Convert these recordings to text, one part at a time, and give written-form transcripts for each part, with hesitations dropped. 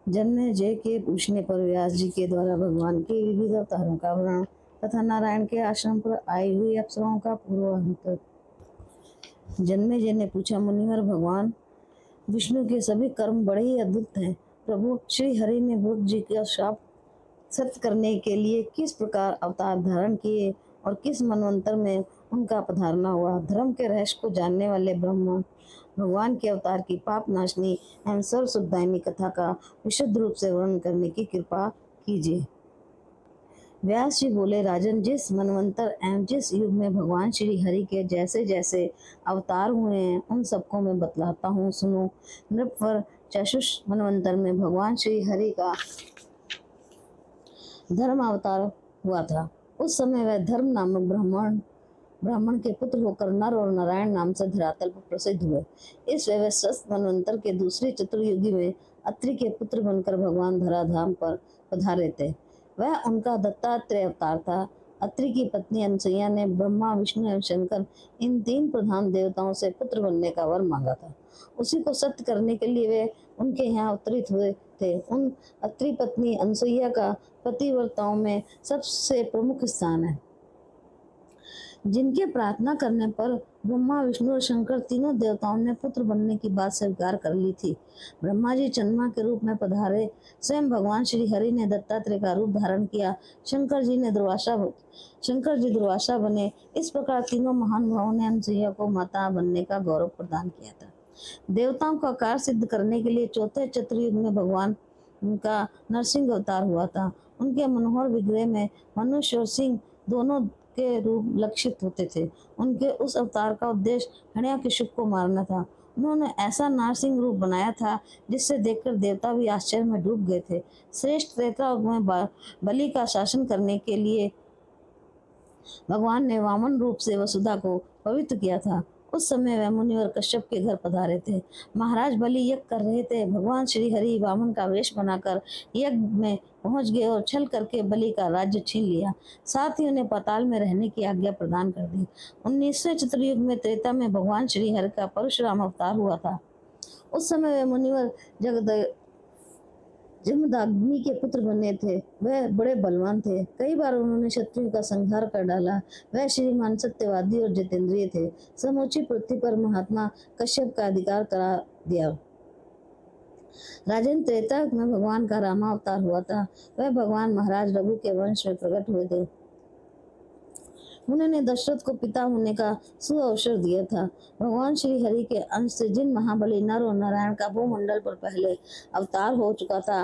जन्मेजय के पूछने पर व्यास जी के द्वारा भगवान के विविध अवतारों का वर्णन तथा नारायण के आश्रम पर आई हुई अप्सराओं का पूर्वांत। जन्मेजय ने पूछा, मुनिवर, भगवान विष्णु के सभी कर्म बड़े ही अद्भुत हैं। प्रभु श्री हरि ने बुद्ध जी का शाप सत्य करने के लिए किस प्रकार अवतार धारण किए और किस मनवंतर में उनका पधारना हुआ। धर्म के रहस्य को जानने वाले ब्रह्मा भगवान के अवतार की पाप नाशनी एवं सर्व सुखदायिनी कथा का विशुद्ध रूप से वर्णन करने की कृपा कीजिए। व्यास जी बोले, राजन, जिस मनवंतर एवं जिस युग में भगवान श्री हरि के जैसे जैसे अवतार हुए हैं उन सबको मैं बतलाता हूँ, सुनो। नृपवर चतुष मनवंतर में भगवान श्री हरि का धर्म अवतार हुआ था। उस समय वह धर्म नामक ब्राह्मण के पुत्र होकर नर और नारायण नाम से धरातल पर प्रसिद्ध हुए। इस व्यवस्थित मनवंतर के दूसरे चतुर्युगी में अत्रि के पुत्र बनकर भगवान धराधाम पर पधारे थे। वह उनका दत्तात्रेय अवतार था। अत्रि की पत्नी अनसुईया ने ब्रह्मा, विष्णु एवं शंकर इन तीन प्रधान देवताओं से पुत्र बनने का वर मांगा था। उसी को सत्य करने के लिए वे उनके यहाँ अवतरित हुए थे। उन अत्रि पत्नी अनसुईया का पतिव्रताओं में सबसे प्रमुख स्थान है, जिनके प्रार्थना करने पर ब्रह्मा, विष्णु और शंकर तीनों देवताओं ने पुत्र बनने की बात स्वीकार कर ली थी। ब्रह्मा जी चंद्रमा के रूप में पधारे। स्वयं भगवान श्री हरि ने दत्तात्रेय का रूप धारण किया। शंकर जी दुर्वासा बने। इस प्रकार तीनों महानुभावों ने अनसुईया को माता बनने का गौरव प्रदान किया था। देवताओं का कार्य सिद्ध करने के लिए चौथे चतुर्युग में भगवान का नरसिंह अवतार हुआ था। उनके मनोहर विग्रह में मनुष्य और सिंह दोनों के रूप लक्षित होते थे। उनके उस अवतार का उद्देश्य हिरण्यकशिपु को मारना था। उन्होंने ऐसा नारसिंह रूप बनाया था जिससे देखकर देवता भी आश्चर्य में डूब गए थे। श्रेष्ठ त्रेता युग में बलि का शासन करने के लिए भगवान ने वामन रूप से वसुधा को पवित्र किया था। उस समय वह मुनिवर कश्यप के घर पधारे थे। महाराज बलि यज्ञ कर रहे थे। भगवान श्री हरि वामन का वेश बनाकर यज्ञ में पहुंच गए और छल करके बलि का राज्य छीन लिया। साथ ही उन्हें पाताल में रहने की आज्ञा प्रदान कर दी। 19वें चतुर्युग में त्रेता में भगवान श्री हरि का परशुराम अवतार हुआ था। उस समय वे मुनिवर जमदग्नि के पुत्र बने थे। वह बड़े बलवान थे। कई बार उन्होंने शत्रुओं का संहार कर डाला। वह श्रीमान, सत्यवादी और जितेंद्रिय थे। समूची पृथ्वी पर महात्मा कश्यप का अधिकार करा दिया। राजन, त्रेता युग में भगवान का रामा अवतार हुआ था। वह भगवान महाराज रघु के वंश में प्रकट हुए थे। उन्होंने दशरथ को पिता होने का सुअवसर दिया था। भगवान श्री हरि के अंश से जिन महाबली नर और नारायण का भूमंडल पर पहले अवतार हो चुका था,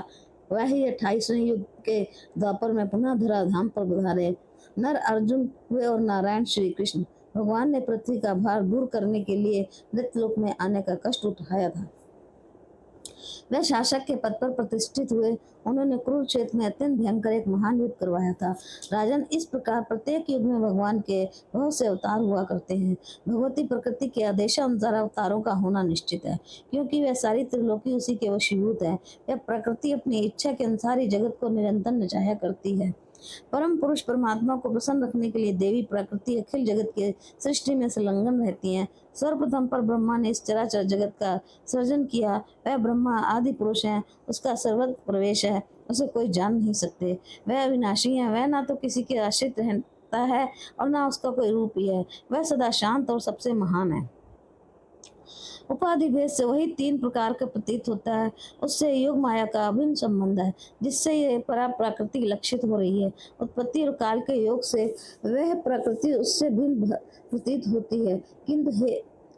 वह ही 28वें युग के द्वापर में पुनः धराधाम पर पधारे। नर अर्जुन हुए और नारायण श्री कृष्ण। भगवान ने पृथ्वी का भार दूर करने के लिए मृतलोक में आने का कष्ट उठाया था। वह शासक के पद पर प्रतिष्ठित हुए। उन्होंने कुरुक्षेत्र में अत्यंत भयंकर एक महान युद्ध करवाया था। राजन, इस प्रकार प्रत्येक युग में भगवान के बहुत से अवतार हुआ करते हैं। भगवती प्रकृति के आदेशानुसार अवतारों का होना निश्चित है, क्योंकि वह सारी त्रिलोकी उसी के वशीभूत है। वह प्रकृति अपनी इच्छा के अनुसार ही जगत को निरंतर नचाया करती है। परम पुरुष परमात्मा को प्रसन्न रखने के लिए देवी प्रकृति अखिल जगत के सृष्टि में संलग्न रहती हैं। सर्वप्रथम पर ब्रह्मा ने इस चराचर जगत का सृजन किया। वह ब्रह्मा आदि पुरुष है। उसका सर्वत्र प्रवेश है। उसे कोई जान नहीं सकते। वह अविनाशी है। वह ना तो किसी के आश्रित रहता है और ना उसका कोई रूप ही है। वह सदा शांत और सबसे महान है। उपाधि भेद से वही तीन प्रकार का प्रतीत होता है। उससे योग माया का अभिन्न संबंध है, जिससे ये परा प्रकृति लक्षित हो रही है। उत्पत्ति और काल के योग से वह प्रकृति उससे भिन्न प्रतीत होती है, किंतु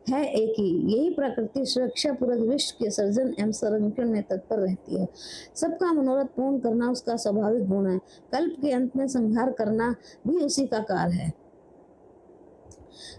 है एक ही। यही प्रकृति सुरक्षा पूर्वक विश्व के सर्जन एवं संरक्षण में तत्पर रहती है। सबका मनोरथ पूर्ण करना उसका स्वाभाविक गुण है। कल्प के अंत में संहार करना भी उसी का कार्य है।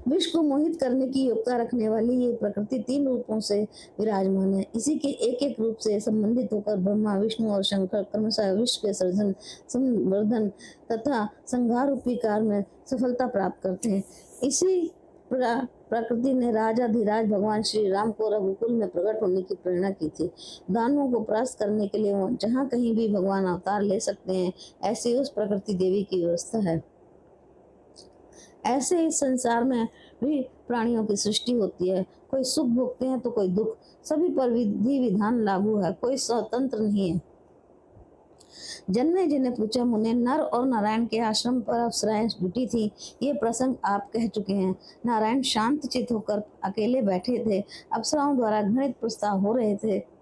विश्व को मोहित करने की योग्यता रखने वाली ये प्रकृति तीन रूपों से विराजमान है। इसी के एक एक रूप से संबंधित होकर ब्रह्मा, विष्णु और शंकर क्रमशः विश्व के सर्जन, संवर्धन तथा संहार रूपी कार्य में सफलता प्राप्त करते हैं। इसी प्रकृति ने राजाधिराज भगवान श्री राम को रघुकुल में प्रकट होने की प्रेरणा की थी। दानवों को परास्त करने के लिए जहाँ कहीं भी भगवान अवतार ले सकते हैं, ऐसी उस प्रकृति देवी की व्यवस्था है। ऐसे इस संसार में भी प्राणियों की सृष्टि होती है। कोई सुख भोगते हैं तो कोई दुख। सभी पर विधि विधान लागू है। कोई स्वतंत्र नहीं है। जन्मे जी ने पूछा, मुने, नर और नारायण के आश्रम पर अप्सराएं जुटी थी, ये प्रसंग आप कह चुके हैं। नारायण शांत चित होकर अकेले बैठे थे। अप्सराओं द्वारा घृणित प्रस्ताव हो रहे थे।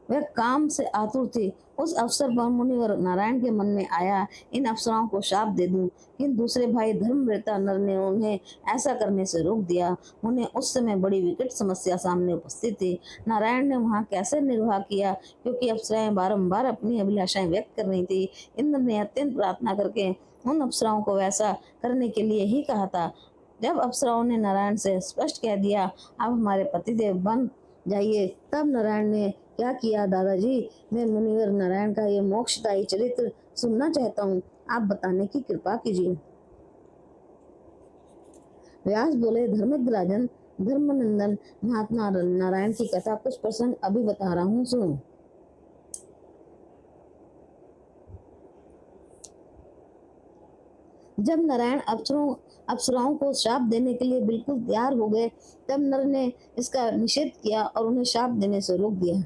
वह काम से आतुर थी। उस अवसर पर मुनिवर नारायण के मन में आया, इन अप्सराओं को शाप दे दूं, किंतु दूसरे भाई धर्मव्रता नर ने उन्हें ऐसा करने से रोक दिया। उन्हें उस समय बड़ी विकट समस्या सामने उपस्थित थी। नारायण ने वहां कैसे निर्वाह किया, क्योंकि अप्सराएं बारंबार अपनी अभिलाषाएं व्यक्त कर रही थी। इंद्र ने अत्यंत प्रार्थना करके उन अप्सराओं को वैसा करने के लिए ही कहा था। जब अप्सराओं ने नारायण से स्पष्ट कह दिया, आप हमारे पतिदेव बन जाइए, तब नारायण ने क्या किया दादाजी? मैं मुनिवर नारायण का ये मोक्षदायी चरित्र सुनना चाहता हूँ, आप बताने की कृपा कीजिए। व्यास बोले, धर्मज्ञ राजन, धर्मनंदन, महात्मा नारायण की कथा कुछ प्रसंग अभी बता रहा हूँ, सुनो। जब नारायण अप्सराओं को श्राप देने के लिए बिल्कुल तैयार हो गए, तब नर ने इसका निषेध किया और उन्हें श्राप देने से रोक दिया।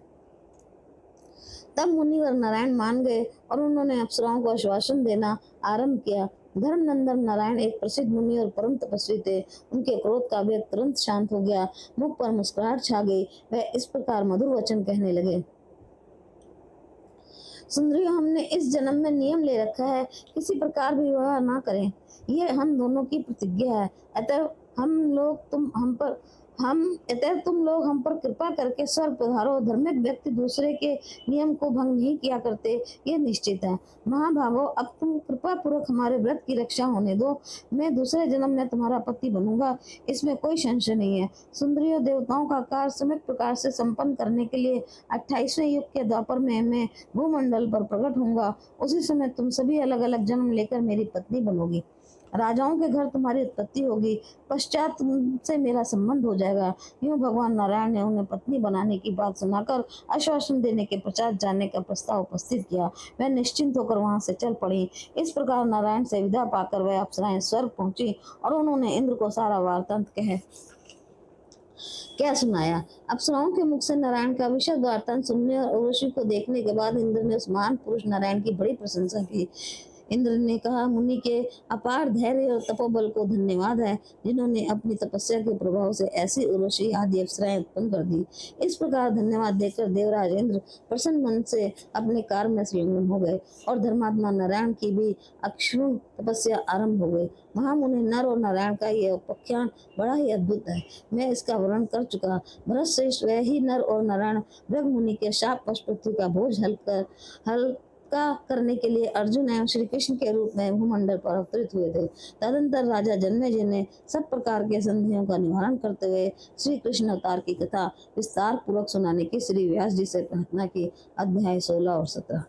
तब मुनिवर नारायण मान गए और उन्होंने अप्सराओं को आश्वासन देना आरंभ किया। धर्मनंदन नारायण एक प्रसिद्ध मुनि और परम तपस्वी थे। उनके क्रोध का वेग तुरंत शांत हो गया, मुख पर मुस्कुराहट छा गई। वह इस प्रकार मधुर वचन कहने लगे, सुंदरियों, हमने इस जन्म में नियम ले रखा है, किसी प्रकार भी विवाह ना करें। ये हम दोनों की प्रतिज्ञा है। अतः तुम लोग हम पर कृपा करके स्वर्ग पधारो। धार्मिक व्यक्ति दूसरे के नियम को भंग नहीं किया करते, ये निश्चित है। महाभागो, अब तुम कृपा पूर्वक हमारे व्रत की रक्षा होने दो। मैं दूसरे जन्म में तुम्हारा पति बनूंगा, इसमें कोई संशय नहीं है। सुंदरियों, देवताओं का कार्य समित प्रकार से संपन्न करने के लिए 28वें युग के द्वापर में मैं भूमंडल पर प्रकट होऊंगा। उसी समय तुम सभी अलग अलग जन्म लेकर मेरी पत्नी बनोगी। राजाओं के घर तुम्हारी उत्पत्ति होगी, पश्चात तुमसे मेरा संबंध हो जाएगा। यूं भगवान नारायण ने उन्हें पत्नी बनाने की बात सुनाकर आश्वासन देने के पश्चात जाने का प्रस्ताव उपस्थित किया। वह निश्चिंत होकर वहां से चल पड़ी। इस प्रकार नारायण से विदा पाकर वह अप्सराएं स्वर्ग पहुंची और उन्होंने इंद्र को सारा वार्तांत क्या सुनाया। अप्सराओं के मुख से नारायण का विशद वार्तांत सुनने और उर्वशी को देखने के बाद इंद्र ने उस महान पुरुष नारायण की बड़ी प्रशंसा की। इंद्र ने कहा, मुनि के अपार धैर्य और तपोबल को धन्यवाद है, जिन्होंने अपनी तपस्या के प्रभाव से ऐसी उर्वशी आदि अप्सराएं उत्पन्न कर दी। इस प्रकार धन्यवाद देकर देवराज इंद्र प्रसन्न मन से अपने कार्य में संलग्न हो गए और धर्मात्मा नारायण की भी अक्षुण तपस्या आरंभ हो गई। महामुनि नर और नारायण का यह उपाख्यान बड़ा ही अद्भुत है। मैं इसका वर्णन कर चुका। भरत श्रेष्ठ वह ही नर और नारायण भृग मुनि के शाप पशु का बोझ हल्का करने के लिए अर्जुन एवं श्री कृष्ण के रूप में भूमंडल पर अवतरित हुए थे। तदंतर राजा जन्मेजय ने सब प्रकार के संदेहों का निवारण करते हुए श्री कृष्ण अवतार की कथा विस्तार पूर्वक सुनाने की श्री व्यास जी से प्रार्थना की। अध्याय 16 और 17।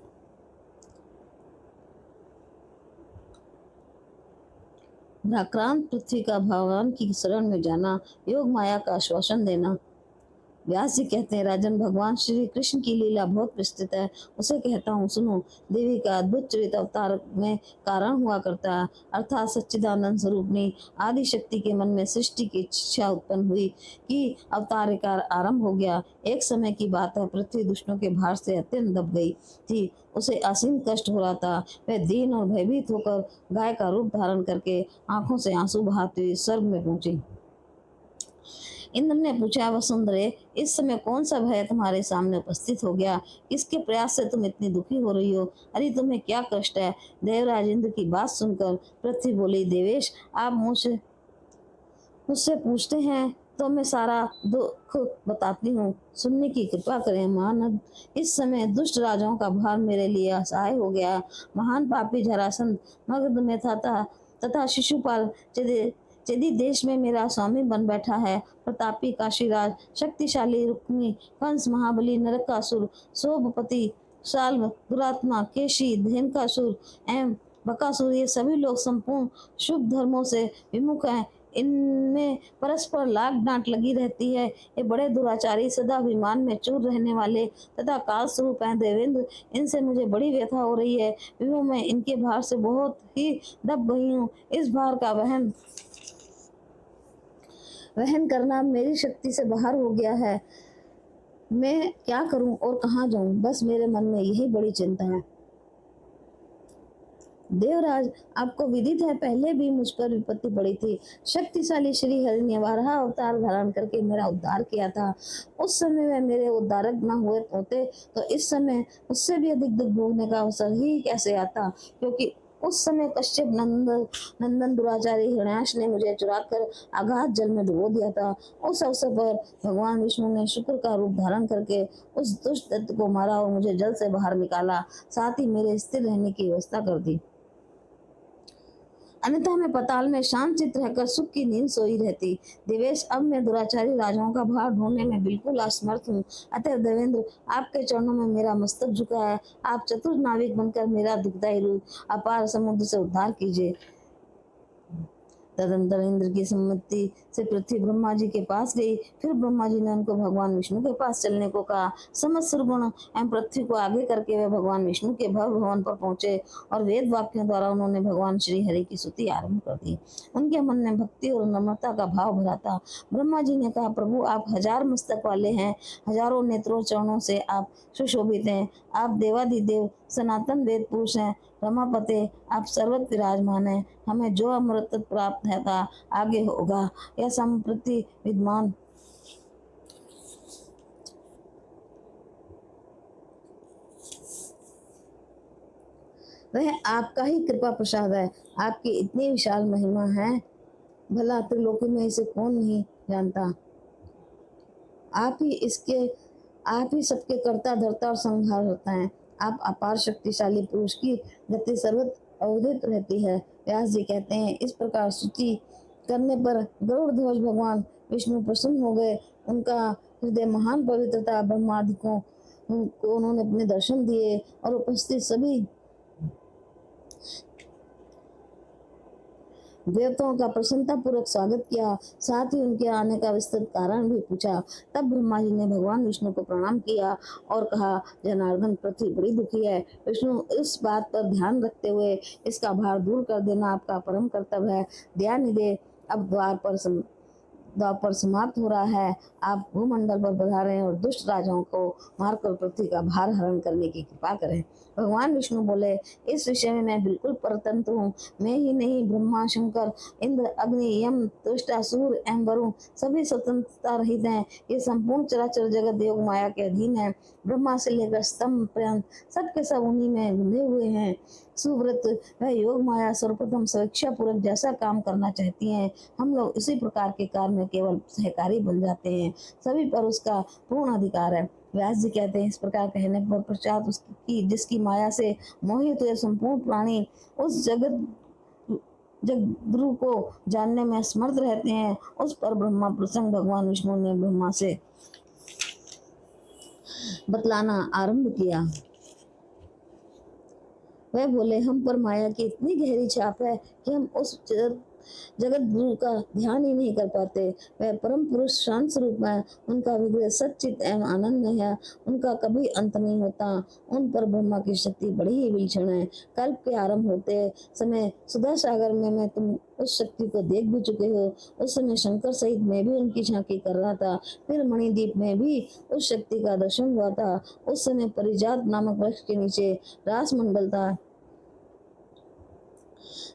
भ्राक्रांत पृथ्वी का भगवान की शरण में जाना, योग माया का आश्वासन देना। व्यास जी कहते हैं, राजन, भगवान श्री कृष्ण की लीला बहुत विस्तृत है, उसे कहता हूँ सुनो। देवी का अद्भुत चरित अवतार में कारण हुआ करता है, अर्थात सच्चिदानंद स्वरूपनी आदि शक्ति के मन में सृष्टि की इच्छा उत्पन्न हुई कि अवतार का आरंभ हो गया। एक समय की बात है, पृथ्वी दुष्टों के भार से अत्यंत दब गई थी। उसे असीम कष्ट हो रहा था। वह दीन और भयभीत होकर गाय का रूप धारण करके आंखों से आंसू बहाती हुई स्वर्ग में पहुंची। इंद्र ने पूछा, वसुंधरे, इस समय कौन सा भय तुम्हारे सामने उपस्थित हो गया? किसके प्रयास से तुम इतनी दुखी हो रही हो? अरे, तुम्हें क्या कष्ट है? देवराज इंद्र की बात सुनकर पृथ्वी बोली, देवेश, आप मुझसे पूछते हैं तो मैं सारा दुख बताती हूँ, सुनने की कृपा करें। महानद, इस समय दुष्ट राजाओं का भार मेरे लिए असहाय हो गया। महान पापी जरासंध मगध में था तथा शिशुपाल यदि देश में मेरा स्वामी बन बैठा है। प्रतापी काशीराज, शक्तिशाली रुक्मी, कंस, महाबली, नरकासुर, सोमपति, शाल्व, दुरात्मा, केशी, धेनुकासुर एवं बकासुर, ये सभी लोग संपूर्ण शुभ धर्मों से विमुख हैं। इनमें परस्पर लाग डांट लगी रहती है। ये बड़े दुराचारी, सदा अभिमान में चूर रहने वाले तथा काल स्वरूप हैं देवेंद्र, इनसे मुझे बड़ी व्यथा हो रही है। विभु, मैं इनके भार से बहुत ही दब गई हूँ। इस भार का वहन करना मेरी शक्ति से बाहर हो गया है। मैं क्या करूं और कहाँ जाऊं, बस मेरे मन में यही बड़ी चिंता है। देवराज, आपको विदित है पहले भी मुझ पर विपत्ति पड़ी थी। शक्तिशाली श्री हरि ने बारह अवतार धारण करके मेरा उद्धार किया था। उस समय वे मेरे उद्धारक न हुए होते तो इस समय उससे भी अधिक दुख भोगने का अवसर ही कैसे आता, क्योंकि उस समय कश्यप नंदन दुराचारी हिरण्याक्ष ने मुझे चुराकर आगाध जल में डुबो दिया था। उस अवसर पर भगवान विष्णु ने शुक्र का रूप धारण करके उस दुष्ट दैत्य को मारा और मुझे जल से बाहर निकाला, साथ ही मेरे स्थिर रहने की व्यवस्था कर दी। अन्यथा मैं पताल में शांत चित रहकर सुख की नींद सोई रहती। देवेश, अब मैं दुराचारी राजाओं का भार ढूंढने में बिल्कुल असमर्थ हूँ। अतः देवेंद्र, आपके चरणों में मेरा मस्तक झुका है। आप चतुर नाविक बनकर मेरा दुखदायी रूप अपार समुद्र से उद्धार कीजिए। तदंतर इंद्र की सम्मति से पृथ्वी ब्रह्मा जी के पास गई। फिर ब्रह्मा जी ने उनको भगवान विष्णु के पास चलने को कहा। समस्त गुण एवं पृथ्वी को आगे करके वे भगवान विष्णु के भव्य भवन पर पहुंचे और वेद वाक्यों द्वारा उन्होंने भगवान श्री हरि की स्तुति आरंभ कर दी। उनके मन में भक्ति और नम्रता का भाव भरा था। ब्रह्मा जी ने कहा, प्रभु, आप हजार मस्तक वाले हैं, हजारों नेत्रों चरणों से आप सुशोभित हैं। आप देवाधिदेव सनातन वेद पुरुष हैं। रमापते, आप सर्वत्र विराजमान हैं। हमें जो अमृत प्राप्त है था आगे होगा, यह संप्रति विद्यमान वह आपका ही कृपा प्रसाद है। आपकी इतनी विशाल महिमा है, भला त्रिलोकी में इसे कौन नहीं जानता। आप ही इसके आप ही सबके कर्ता धर्ता और संहार होता है। आप अपार शक्तिशाली पुरुष की गति सर्वत्र अवधित रहती है। व्यास जी कहते हैं, इस प्रकार स्तुति करने पर गरुड़ ध्वज भगवान विष्णु प्रसन्न हो गए। उनका हृदय महान पवित्रता ब्रह्मादिकों को उन्होंने अपने दर्शन दिए और उपस्थित सभी देवताओं का प्रसन्नता पूर्वक स्वागत किया। साथ ही उनके आने का विस्तृत कारण भी पूछा। तब ब्रह्मा जी ने भगवान विष्णु को प्रणाम किया और कहा, जनार्दन, पृथ्वी बड़ी दुखी है। विष्णु, इस बात पर ध्यान रखते हुए इसका भार दूर कर देना आपका परम कर्तव्य है। दयानिधे, अब द्वापर समाप्त हो रहा है। आप भूमंडल पर पधारें और दुष्ट राजाओं को मारकर पृथ्वी का भार हरण करने की कृपा करें। भगवान विष्णु बोले, इस विषय में मैं बिल्कुल परतंत्र हूँ। मैं ही नहीं, ब्रह्मा, शंकर, इंद्र, अग्नि, यम, दुष्ट असुर एवं वरुण सभी स्वतंत्रता रहित हैं। ये संपूर्ण चराचर जगत योग माया के अधीन है। ब्रह्मा से लेकर स्तंभ पर्यंत सबके सब उन्हीं में बंधे हुए हैं। सुव्रत, वह योग माया सर्वप्रथम स्वेच्छा पूर्वक जैसा काम करना चाहती है, हम लोग इसी प्रकार के कार्य में केवल सहकारी बन जाते हैं। सभी पर उसका पूर्ण अधिकार है। व्यास जी कहते हैं, इस प्रकार कहने पर पश्चात उसकी जिसकी माया से मोहित हुए संपूर्ण प्राणी उस जगद्गुरु को जानने में समर्थ रहते हैं, उस पर ब्रह्मा प्रसन्न भगवान विष्णु ने ब्रह्मा से बतलाना आरंभ किया। वह बोले, हम पर माया की इतनी गहरी छाप है कि हम उस जगत गुरु का ध्यान ही नहीं कर पाते। वह परम पुरुष शांत स्वरूप है। उनका विग्रह सच्चित एवं आनंद है। उनका कभी अंत नहीं होता। उन पर ब्रह्मा की शक्ति बड़ी ही विलक्षण है। कल्प के आरंभ होते समय सुधा सागर में मैं तुम उस शक्ति को देख भी चुके हो। उस समय शंकर सहित मैं भी उनकी झांकी कर रहा था। फिर मणिद्वीप में भी उस शक्ति का दर्शन हुआ था। उस समय परिजात नामक वृक्ष के नीचे रास मंडल था।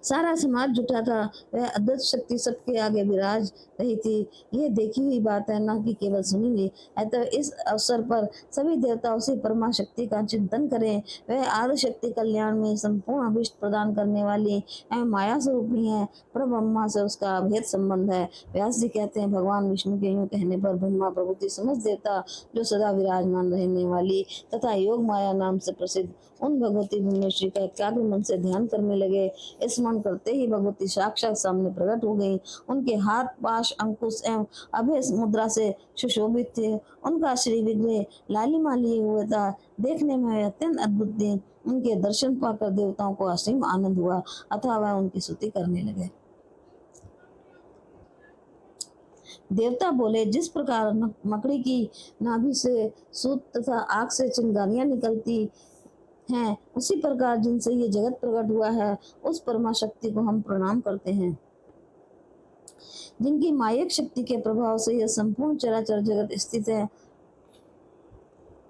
सारा समाज जुटा था। वह अद्भुत शक्ति सबके आगे विराज रही थी। यह देखी हुई बात है, न कि केवल सुनी हुई। अतः इस अवसर पर सभी देवता उसी परमा शक्ति का चिंतन करें। वह आदि शक्ति कल्याण में संपूर्ण अभिष्ट प्रदान करने वाली एवं माया स्वरूपी है। पर ब्रह्मा से उसका अभेद संबंध है। व्यास जी कहते हैं, भगवान विष्णु के यूं कहने पर ब्रह्मा प्रभृति समस्त देवता जो सदा विराजमान रहने वाली तथा योग माया नाम से प्रसिद्ध उन भगवती भुवनेश्वरी का एकाग्र मन से ध्यान करने लगे। स्मरण करते ही भगवती साक्षात सामने प्रकट हो गई। उनके हाथ पाश अंकुश एवं अभय मुद्रा से सुशोभित थे। उनका श्री विग्रह लालिमा लिए हुए था। देखने में अत्यंत अद्भुत थे। उनके दर्शन पाकर देवताओं को असीम आनंद हुआ, अतः वह उनकी स्तुति करने लगे। देवता बोले, जिस प्रकार मकड़ी की नाभि से सूत तथा आग से चिंगारियां निकलती हैं, उसी प्रकार जिनसे ये जगत प्रकट हुआ है, उस परमा शक्ति को हम प्रणाम करते हैं। जिनकी मायक शक्ति के प्रभाव से यह संपूर्ण चराचर जगत स्थित है,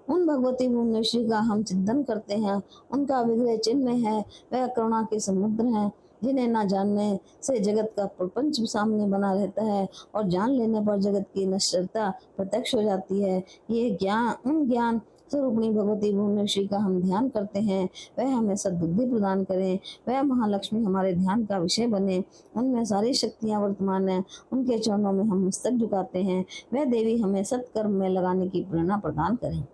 उन भगवती भुवनेश्वरी का हम चिंतन करते हैं। उनका विग्रह चिन्ह में है, वह करुणा के समुद्र हैं, जिन्हें ना जानने से जगत का प्रपंच सामने बना रहता है और जान लेने पर जगत की नश्वरता प्रत्यक्ष हो जाती है। ये ज्ञान स्वरूपणी भगवती भुवनेश्वरी का हम ध्यान करते हैं। वह हमें सद्बुद्धि प्रदान करें, वह महालक्ष्मी हमारे ध्यान का विषय बने, उनमें सारी शक्तियां वर्तमान है, उनके चरणों में हम मस्तक झुकाते हैं। वह देवी हमें सत्कर्म में लगाने की प्रेरणा प्रदान करें।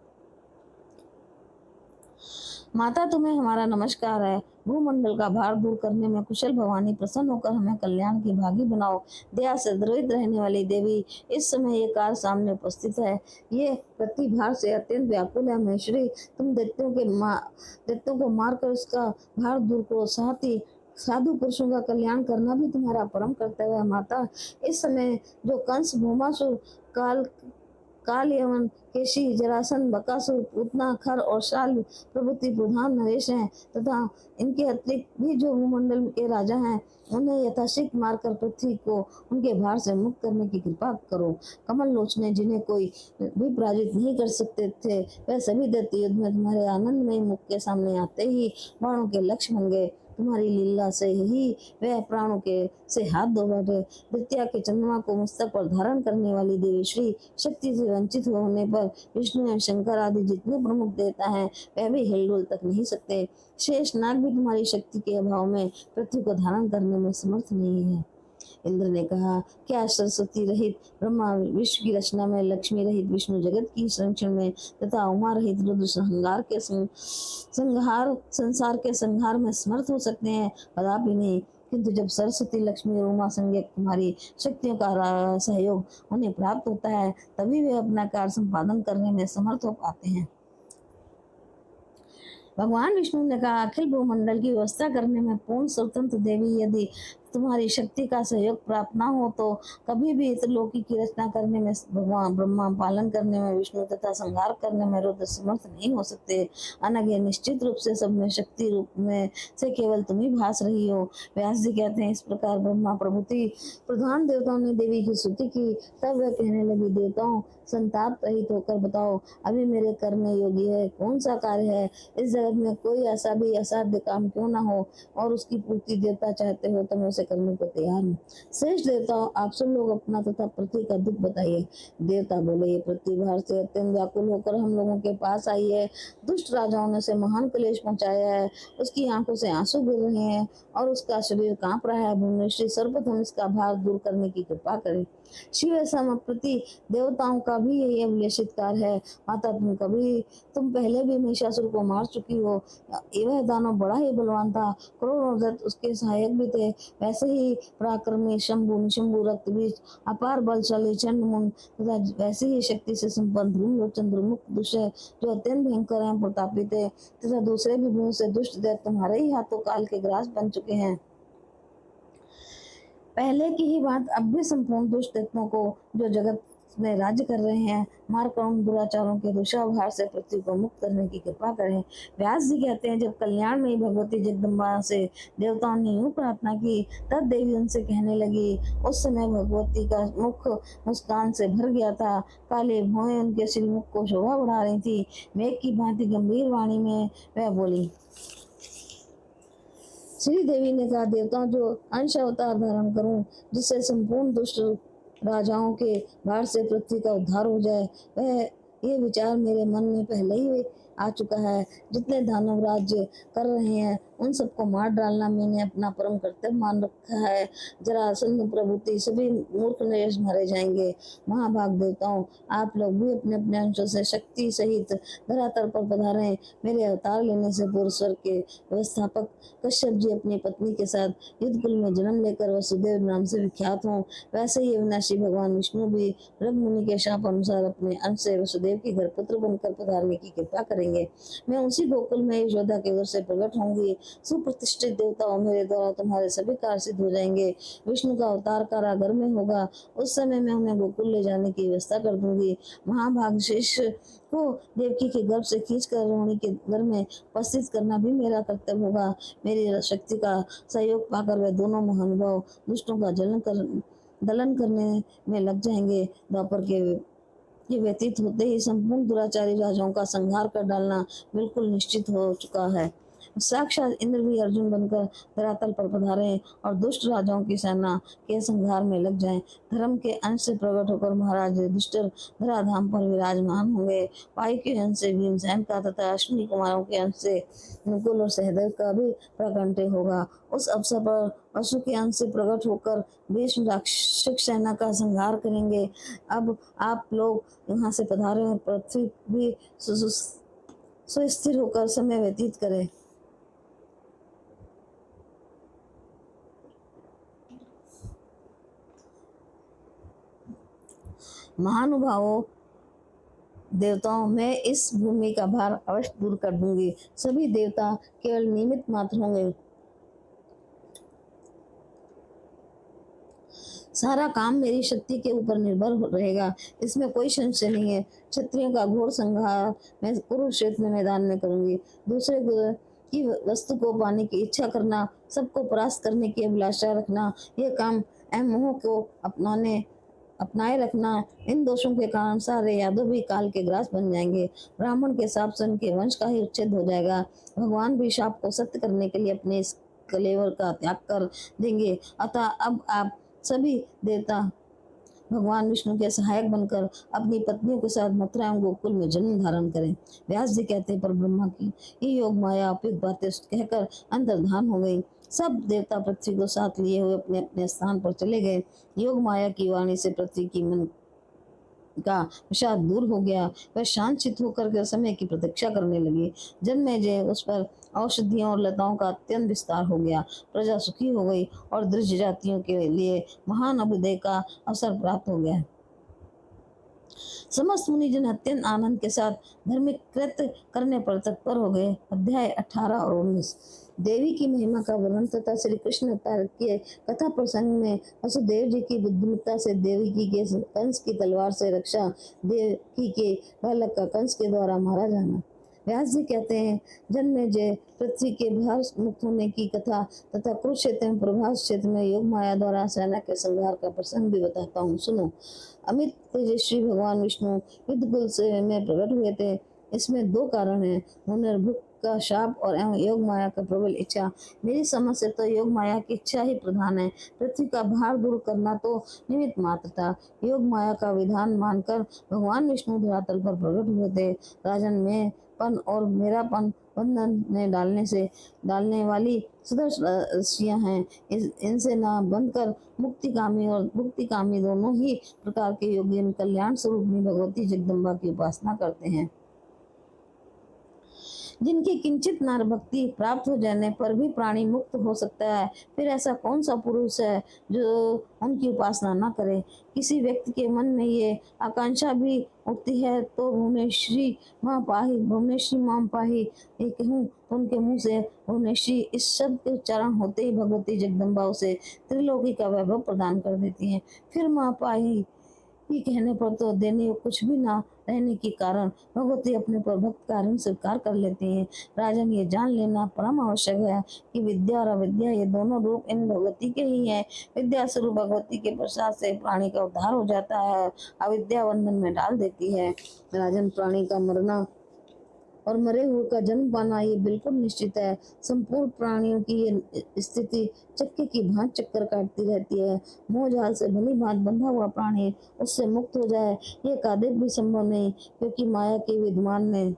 माता तुम्हें हमारा नमस्कार है। भूमंडल का भार दूर करने में कुशल भवानी, प्रसन्न होकर हमें कल्याण की भागी बनाओ। दया से द्रवित रहने वाली देवी, इस समय ये कार सामने उपस्थित है। ये प्रतिभार से अत्यंत व्याकुल है। महेश्वरी, तुम दैत्यों को मारकर उसका भार दूर करो। साथ ही साधु पुरुषों का कल्याण करना भी तुम्हारा परम कर्तव्य है। माता, इस समय जो कंस, भूमासुर, काल काल यवन, केशी, जरासन, बकासुर, पूतना, खर और शाल प्रभृति प्रधान नरेश हैं तथा इनके अतिरिक्त भी जो भूमंडल के राजा हैं, उन्हें यथाशीघ्र मारकर पृथ्वी को उनके भार से मुक्त करने की कृपा करो। कमल लोचने, जिन्हें कोई भी पराजित नहीं कर सकते थे, वह सभी दैत्य युद्ध में तुम्हारे आनंदमय मुख के सामने आते ही बाणों के लक्ष्य बन गए। तुम्हारी लीला से ही वह प्राणों के से हाथ धो बैठे। द्वितीया के चंद्रमा को मस्तक पर धारण करने वाली देवी श्री शक्ति से वंचित होने पर विष्णु एवं शंकर आदि जितने प्रमुख देवता हैं, वह भी हिलडुल तक नहीं सकते। शेष नाग भी तुम्हारी शक्ति के अभाव में पृथ्वी को धारण करने में समर्थ नहीं है। इंद्र ने कहा, क्या सरस्वती रहित ब्रह्मा विश्व की रचना में, लक्ष्मी रहित विष्णु जगत की संरक्षण में तथा उमा रहित रुद्र संसार के संहार में समर्थ हो सकते हैं? कदापि नहीं। किंतु जब सरस्वती, लक्ष्मी और उमा संज्ञक तुम्हारी शक्तियों का सहयोग उन्हें प्राप्त होता है, तभी वे अपना कार्य संपादन करने में समर्थ हो पाते हैं। भगवान विष्णु ने कहा, अखिल भूमंडल की व्यवस्था करने में पूर्ण स्वतंत्र देवी, यदि तुम्हारी शक्ति का सहयोग प्राप्त न हो तो कभी भी त्रिलोकी की रचना करने में भगवान ब्रह्मा, पालन करने में विष्णु तथा संहार करने में रुद्र समर्थ नहीं हो सकते। अनग, निश्चित रूप से सब में शक्ति रूप में से केवल तुम ही भास रही हो। व्यास जी कहते हैं, इस प्रकार ब्रह्मा प्रभृति प्रधान देवताओं ने देवी की स्तुति की। तब वह कहने लगी, देवताओं, संताप रहित होकर बताओ, अभी मेरे करने योग्य है कौन सा कार्य है? इस जगत में कोई ऐसा भी असाध्य काम क्यों ना हो और उसकी पूर्ति देवता चाहते हो तो मैं उसे करने को तैयार हूँ। श्रेष्ठ देवताओं, आप सब लोग अपना तथा पृथ्वी का दुख बताइए। देवता बोले, ये पृथ्वी भार से अत्यंत व्याकुल होकर हम लोगों के पास आई है। दुष्ट राजाओं ने उसे महान क्लेश पहुंचाया है। उसकी आंखों से आंसू गिर रहे हैं और उसका शरीर कांप रहा है। भुवनेश्वरी, सर्वप्रथम इसका भार दूर करने की कृपा करें। शिव समप्रति देवताओं का भी यही अभिलषित कार्य है। माता, तुम पहले भी महिषासुर को मार चुकी हो। वह दानव बड़ा ही बलवान था, करोड़ों दत्त उसके सहायक भी थे। वैसे ही पराक्रमी शंभु, निशंभु, रक्तबीज, अपार बलशाली चंडमुंड तथा वैसे ही शक्ति से संपन्न ध्रुवलोचन, ध्रुमुख, दुष्य जो अत्यंत भयंकर एवं प्रतापी थे तथा दूसरे भी बहुत से दुष्ट दैत्य तुम्हारे ही हाथों काल के ग्रास बन चुके हैं। पहले की ही बात अब भी संपूर्ण दुष्ट दैत्यों को जो जगत में राज्य कर रहे हैं, मारकर उन दुराचारों के दुष्भार से पृथ्वी को मुक्त करने की कृपा करें। व्यास जी कहते हैं, जब कल्याण में भगवती जगदम्बा से देवताओं ने यूं प्रार्थना की, तब देवी उनसे कहने लगी। उस समय भगवती का मुख मुस्कान से भर गया था। काले भौएं उनके श्रीमुख को शोभा बढ़ा रही थी। मेघ की भांति गंभीर वाणी में वह बोली। श्री देवी ने कहा, देवताओं, जो अंश अवतार धारण करूं, जिससे संपूर्ण दुष्ट राजाओं के भार से पृथ्वी का उद्धार हो जाए, वह ये विचार मेरे मन में पहले ही आ चुका है। जितने दानव राज्य कर रहे हैं, उन सबको मार डालना मैंने अपना परम कर्तव्य मान रखा है। जरासंध प्रभृति सभी मूर्ख नरेश मारे जाएंगे। महाभाग देवताओं, आप लोग भी अपने अपने अंशों से शक्ति सहित धरातल पर पधारें। मेरे अवतार लेने से पूर्व स्वर्ग के व्यवस्थापक कश्यप जी अपनी पत्नी के साथ युद्ध कुल में जन्म लेकर वसुदेव नाम से विख्यात हों, वैसे ही अविनाशी भगवान विष्णु भी रघु मुनि के शाप अनुसार अपने अंश से वसुदेव के घर पुत्र बनकर पधारने की कृपा करेंगे। मैं उसी गोकुल में यशोदा के घर से प्रकट होंगी। सुप्रतिष्ठित देवताओं, मेरे द्वारा तुम्हारे सभी कार्य सिद्ध हो जाएंगे। विष्णु का अवतार कारागर में होगा, उस समय मैं उन्हें गोकुल ले जाने की व्यवस्था कर दूंगी। महाभाग शेष को देवकी के गर्भ से खींचकर रोहिणी के घर में उपस्थित करना भी मेरा कर्तव्य होगा। मेरी शक्ति का सहयोग पाकर वे दोनों महानुभाव दुष्टों का दलन करने में लग जाएंगे। द्वापर के ये व्यतीत होते ही संपूर्ण दुराचारी राजाओं का संहार कर डालना बिल्कुल निश्चित हो चुका है। साक्षात इंद्र भी अर्जुन बनकर धरातल पर पधारे और दुष्ट राजाओं की सेना के संहार में लग जाएं। धर्म के अंश से प्रकट होकर महाराज युधिष्ठिर धराधाम पर विराजमान होंगे। वायु के अंश से भीमसेन का तथा अश्विनी कुमारों के अंश से नकुल और सहदेव का भी प्रकंठ होगा। उस अवसर पर पशु के अंश से प्रकट होकर भीष्म राक्षस सेना का संहार करेंगे। अब आप लोग यहाँ से पधारे और पृथ्वी भी सुस्थिर होकर समय व्यतीत करें। महानुभावों, देवताओं, मैं इस भूमि का भार अवश्य दूर कर दूंगी। सभी देवता केवल निमित्त मात्र होंगे। सारा काम मेरी शक्ति के ऊपर निर्भर रहेगा, इसमें कोई संशय नहीं है। क्षत्रियों का घोर संहार मैं कुरुक्षेत्र में मैदान में करूंगी। दूसरे की वस्तु को पाने की इच्छा करना, सबको परास्त करने की अभिलाषा रखना, यह काम मोह को अपनाए रखना, इन दोषों के कारण सारे यादव भी काल के ग्रास बन जाएंगे। ब्राह्मण के शाप से उनके वंश का ही उच्छेद हो जाएगा। भगवान भी शाप को सत्य करने के लिए अपने इस कलेवर का त्याग कर देंगे। अतः अब आप सभी देवता भगवान विष्णु के सहायक बनकर अपनी पत्नियों के साथ मथुरा एवं गोकुल में जन्म धारण करें। व्यास जी कहते पर ब्रह्मा की ये योग माया उपयुक्त बातें कहकर अंतर्धान हो गई। सब देवता पृथ्वी को साथ लिए हुए अपने अपने स्थान पर चले गए। योग माया की वाणी से पृथ्वी की मन का विषाद दूर हो गया। वह शांत होकर के समय की प्रतीक्षा करने लगी। जन्मेजय उस पर औषधियों और लताओं का अत्यंत विस्तार हो गया। प्रजा सुखी हो गई और दृश्य जातियों के लिए महान अभ्युदय का अवसर प्राप्त हो गया। समस्त मुनिजन अत्यंत आनंद के साथ धार्मिक कृत्य करने पर तत्पर हो गए। अध्याय 18 और 19। देवी की महिमा का वर्णन तथा श्री कृष्ण अवतार के कथा प्रसंग में वसुदेव जी की बुद्धिमत्ता से देवकी के कंस की तलवार से रक्षा, देवकी के बालक का कंस के द्वारा मारा जाना। व्यास जी कहते हैं, जन्मेजय पृथ्वी के भार मुक्त होने की कथा तथा कुरुक्षेत्र में प्रभास क्षेत्र में योग माया द्वारा सेना के संहार का प्रसंग भी बताता हूँ, सुनो। अमित तेजस्वी भगवान विष्णु युद्धकुल से में प्रकट हुए थे। इसमें दो कारण हैं, मुनिर्भुक का शाप और योग माया का प्रबल इच्छा। मेरी समझ से तो योग माया की इच्छा ही प्रधान है। पृथ्वी का भार दूर करना तो निमित्त मात्र था। योग माया का विधान मानकर भगवान विष्णु धरातल पर प्रकट हुए थे। राजन में पन और मेरापन बंधन में डालने वाली सुदर्शन रस्सियां हैं। इनसे ना बनकर मुक्तिकामी और मुक्तिकामी दोनों ही प्रकार के योगी कल्याण स्वरूपी भगवती जगदम्बा की उपासना करते हैं। जिनकी किंचित नार भक्ति प्राप्त हो जाने पर भी प्राणी मुक्त हो सकता है, फिर ऐसा कौन सा पुरुष है जो उनकी उपासना न करे। किसी व्यक्ति के मन में ये आकांक्षा भी उठती है तो भुवनेश्वरी माँ पाही ये कहूँ तो उनके मुंह से भुवनेश्वरी इस शब्द के उच्चारण होते ही भगवती जगदम्बा उसे त्रिलोकी का वैभव प्रदान कर देती है। फिर माँ पाही ये कहने पर तो देने कुछ भी ना रहने के कारण भगवती अपने पर भक्त कारण स्वीकार कर लेती हैं। राजन, ये जान लेना परम आवश्यक है कि विद्या और अविद्या ये दोनों रूप इन भगवती के ही हैं। विद्या स्वरूप भगवती के प्रसाद से प्राणी का उद्धार हो जाता है, अविद्या बंधन में डाल देती है। राजन, प्राणी का मरना और मरे हुए का जन्म पाना ये बिल्कुल निश्चित है। संपूर्ण प्राणियों की ये स्थिति चक्के की भांति चक्कर काटती रहती है। मोह जाल से भली भांति बंधा हुआ प्राणी उससे मुक्त हो जाए ये कदापि भी संभव नहीं, क्योंकि माया के विद्वान ने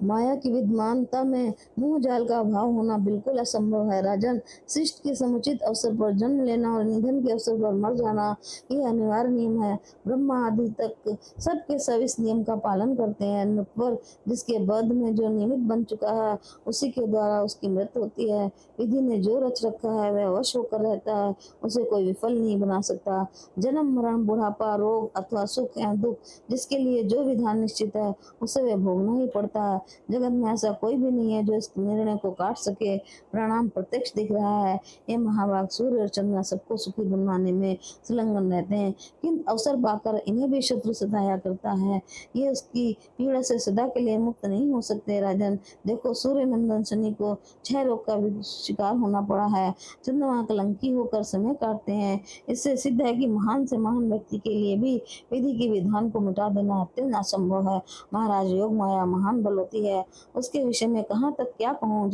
माया की विद्यमानता में मोह जाल का अभाव होना बिल्कुल असंभव है। राजन, शिष्ट के समुचित अवसर पर जन्म लेना और निधन के अवसर पर मर जाना यह अनिवार्य नियम है। ब्रह्मा आदि तक सबके सब इस नियम का पालन करते हैं। नटवर जिसके बध में जो निमित्त बन चुका है उसी के द्वारा उसकी मृत्यु होती है। विधि ने जो रच रखा है वह वश होकर रहता है, उसे कोई विफल नहीं बना सकता। जन्म, मरण, बुढ़ापा, रोग अथवा सुख या दुख जिसके लिए जो विधान निश्चित है उसे वह भोगना ही पड़ता है। जगत में ऐसा कोई भी नहीं है जो इस निर्णय को काट सके। परिणाम प्रत्यक्ष दिख रहा है। ये महाभाग सूर्य और चंद्रमा सबको सुखी बनवाने में संलग्न रहते हैं, किंतु अवसर पाकर इन्हें भी शत्रु सताया करता है। ये उसकी पीड़ा से सदा के लिए मुक्त नहीं हो सकते। राजन, देखो, सूर्य नंदन शनि को 6 रोग का भी शिकार होना पड़ा है। चंद्रमा कलंकी होकर समय काटते हैं। इससे सिद्ध है कि महान से महान व्यक्ति के लिए भी विधि के विधान को मिटा देना अत्यंत असंभव है। महाराज, योग माया महान बल होती है, उसके विषय में कहाँ तक क्या कहूँ,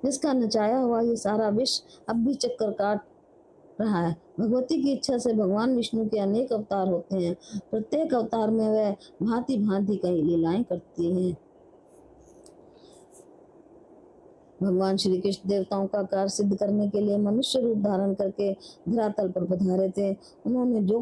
जिसका नचाया हुआ ये सारा विश्व अब भी चक्कर काट रहा है। भगवती की इच्छा से भगवान विष्णु के अनेक अवतार होते हैं। प्रत्येक अवतार में वह भांति भांति की लीलाएं करती हैं। भगवान श्री कृष्ण देवताओं का कार्य सिद्ध करने के लिए मनुष्य रूप धारण करके धरातल पर पधारे थे। उन्होंने जो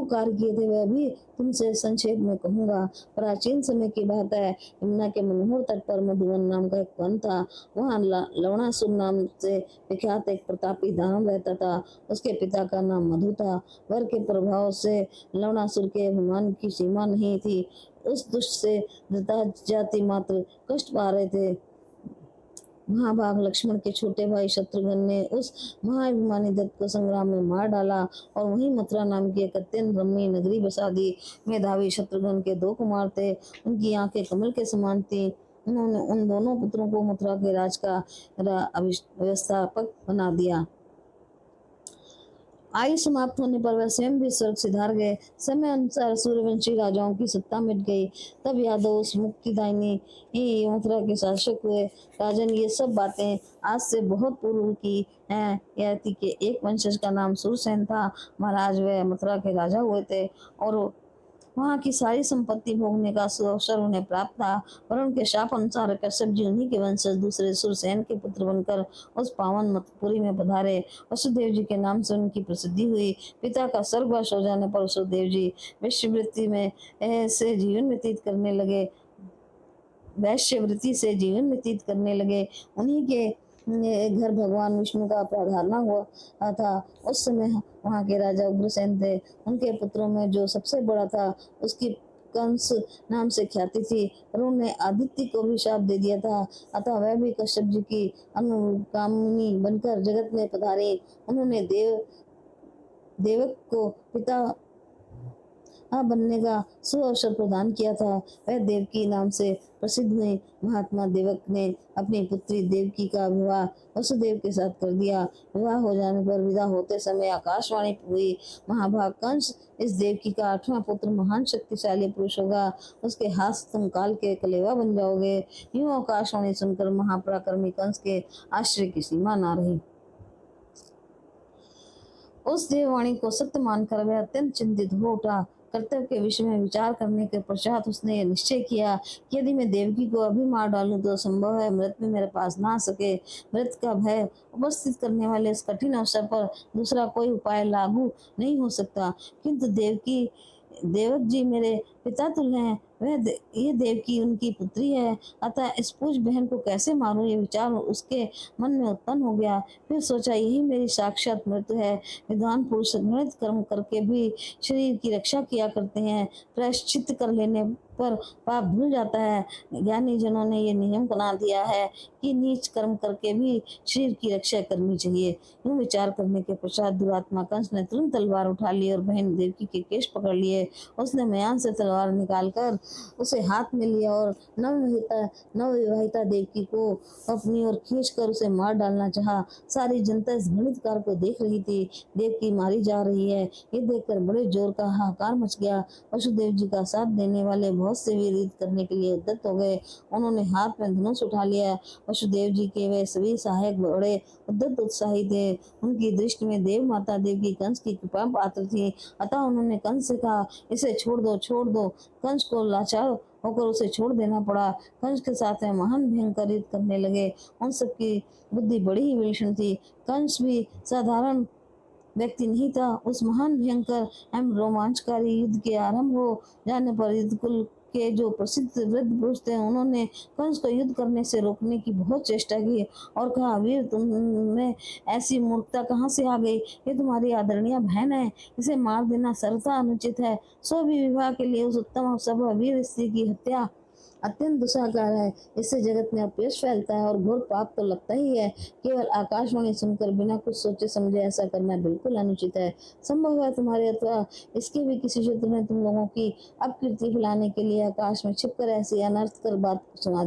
कार्य किए थे वह भी तुमसे संक्षेप में कहूंगा। प्राचीन समय की बात है। यमुना के मनोहर तट पर मधुवन नाम का एक वन था। वहाँ लवणासुर नाम से विख्यात एक प्रतापी दानव रहता था। उसके पिता का नाम मधु था। वर के प्रभाव से लवणासुर के अभिमान की सीमा नहीं थी। उस दुष्ट से जाति मात्र कष्ट पा रहे थे। महाभाग लक्ष्मण के छोटे भाई शत्रुघ्न ने उस महाअभिमानी दत्त को संग्राम में मार डाला और वहीं मथुरा नाम की एक अत्यंत रमणीय नगरी बसा दी। मेधावी शत्रुघ्न के 2 कुमार थे। उनकी आंखें कमल के समान थी। उन्होंने उन दोनों पुत्रों को मथुरा के राज का व्यवस्थापक बना दिया। आयु समाप्त होने पर वह स्वयं भी स्वर्ग सिधार गए। समय अनुसार सूर्यवंशी राजाओं की सत्ता मिट गई। तब यादव उस मुक्तिदायिनी मथुरा के शासक हुए। राजन, ये सब बातें आज से बहुत पूर्व की हैं। यति के एक वंशज का नाम सूरसेन था। महाराज, वह मथुरा के राजा हुए थे और वहाँ की सारी संपत्ति भोगने का सुअवसर उन्हें प्राप्त था। पर उनके शाप अनुसार कश्यप जी उन्हीं के वंशज दूसरे सुरसेन के पुत्र बनकर उस पावन मथुपुरी में पधारे। वसुदेव जी के नाम से उनकी प्रसिद्धि हुई। पिता का स्वर्गवास हो जाने पर वसुदेव जी वैश्यवृत्ति से जीवन व्यतीत करने लगे। उन्हीं के घर भगवान विष्णु का प्राधान्य हुआ था। उस समय वहाँ के राजा उग्रसेन थे। उनके पुत्रों में जो सबसे बड़ा था उसकी कंस नाम से ख्याति थी, पर उन्होंने आदित्य को भी शाप दे दिया था। अतः वह भी कश्यप जी की अनुगामिनी बनकर जगत में पधारे। उन्होंने देवक को पिता बनने का सुअवसर प्रदान किया था। वह देवकी नाम से प्रसिद्ध हुए। महात्मा देवक ने अपनी पुत्री देवकी का विवाह वसुदेव के साथ कर दिया। विवाह हो जाने पर विदा होते समय आकाशवाणी हुई, महाभाग कंस इस देवकी का 8वां पुत्र महान शक्तिशाली पुरुष होगा। उसके हाथ से तुम काल के कलेवा बन जाओगे। यूं आकाशवाणी सुनकर महापराक्रमी कंस के आश्चर्य की सीमा न रही। उस देववाणी को सत्य मानकर वह अत्यंत चिंतित हो उठा। कर्तव्य के विषय में विचार करने के पश्चात उसने निश्चय किया कि यदि मैं देवकी को अभी मार डालूं तो संभव है मृत भी मेरे पास ना आ सके। मृत का भय उपस्थित करने वाले इस कठिन अवसर पर दूसरा कोई उपाय लागू नहीं हो सकता। किंतु देवक जी मेरे पिता तुल्य हैं। ये देवकी उनकी पुत्री है। अतः इस पूज बहन को कैसे मारूं, ये विचार उसके मन में उत्पन्न हो गया। फिर सोचा, यही मेरी साक्षात मृत्यु है। विद्वान पुरुष घृणित कर्म करके भी शरीर की रक्षा किया करते हैं। प्रायश्चित कर लेने पर पाप धुल जाता है। ज्ञानी जनों ने ये नियम बना दिया है कि नीच कर्म करके भी शरीर की रक्षा करनी चाहिए। यूं विचार करने के पश्चात दुरात्मा कंस ने तुरंत तलवार उठा ली और बहन देवकी के केश पकड़ लिए। उसने मयान से तलवार निकालकर उसे हाथ में लिया और नवविवाहिता देवकी को अपनी ओर खींचकर उसे मार डालना चाहा। सारी जनता इस घृणित कार्य को देख रही थी। देवकी मारी जा रही है, ये देखकर बड़े जोर का हाहाकार मच गया। वसुदेव जी का साथ देने वाले बहुत से वीर युद्ध करने के लिए उद्यत हो गए। उन्होंने हाथ में धनुष उठा लिया। वसुदेव जी के वे सभी सहायक बड़े उद्यत उत्साही थे। उनकी दृष्टि में देव माता देवकी कंस की कृपा पात्र थी। अतः उन्होंने कंस से कहा, इसे छोड़ दो। कंस को लाचार होकर उसे छोड़ देना पड़ा। कंस के साथ में महान भयंकर युद्ध करने लगे। उन सबकी बुद्धि बड़ी ही विलक्षण थी। कंस भी साधारण व्यक्ति नहीं था। उस महान भयंकर एवं रोमांचकारी युद्ध के आरंभ हो जाने पर युद्ध कुल के जो प्रसिद्ध वृद्ध पुरुष थे, उन्होंने कंस को युद्ध करने से रोकने की बहुत चेष्टा की और कहा, वीर तुम्हें ऐसी मूर्खता कहाँ से आ गई? ये तुम्हारी आदरणीय बहन है, इसे मार देना सर्वथा अनुचित है। सो भी विवाह के लिए उस उत्तम अवसर पर वीर स्त्री की हत्या अत्यंत दुस्साहकार है। इससे जगत में अपयश फैलता है और घोर पाप तो लगता ही है। केवल आकाशवाणी सुनकर बिना कुछ सोचे समझे ऐसा करना बिल्कुल अनुचित है। संभव है तुम्हारे अथवा इसके भी किसी क्षेत्र में तुम लोगों की अपकीर्ति फैलाने के लिए आकाश में छिपकर ऐसी अनर्थकर बात सुना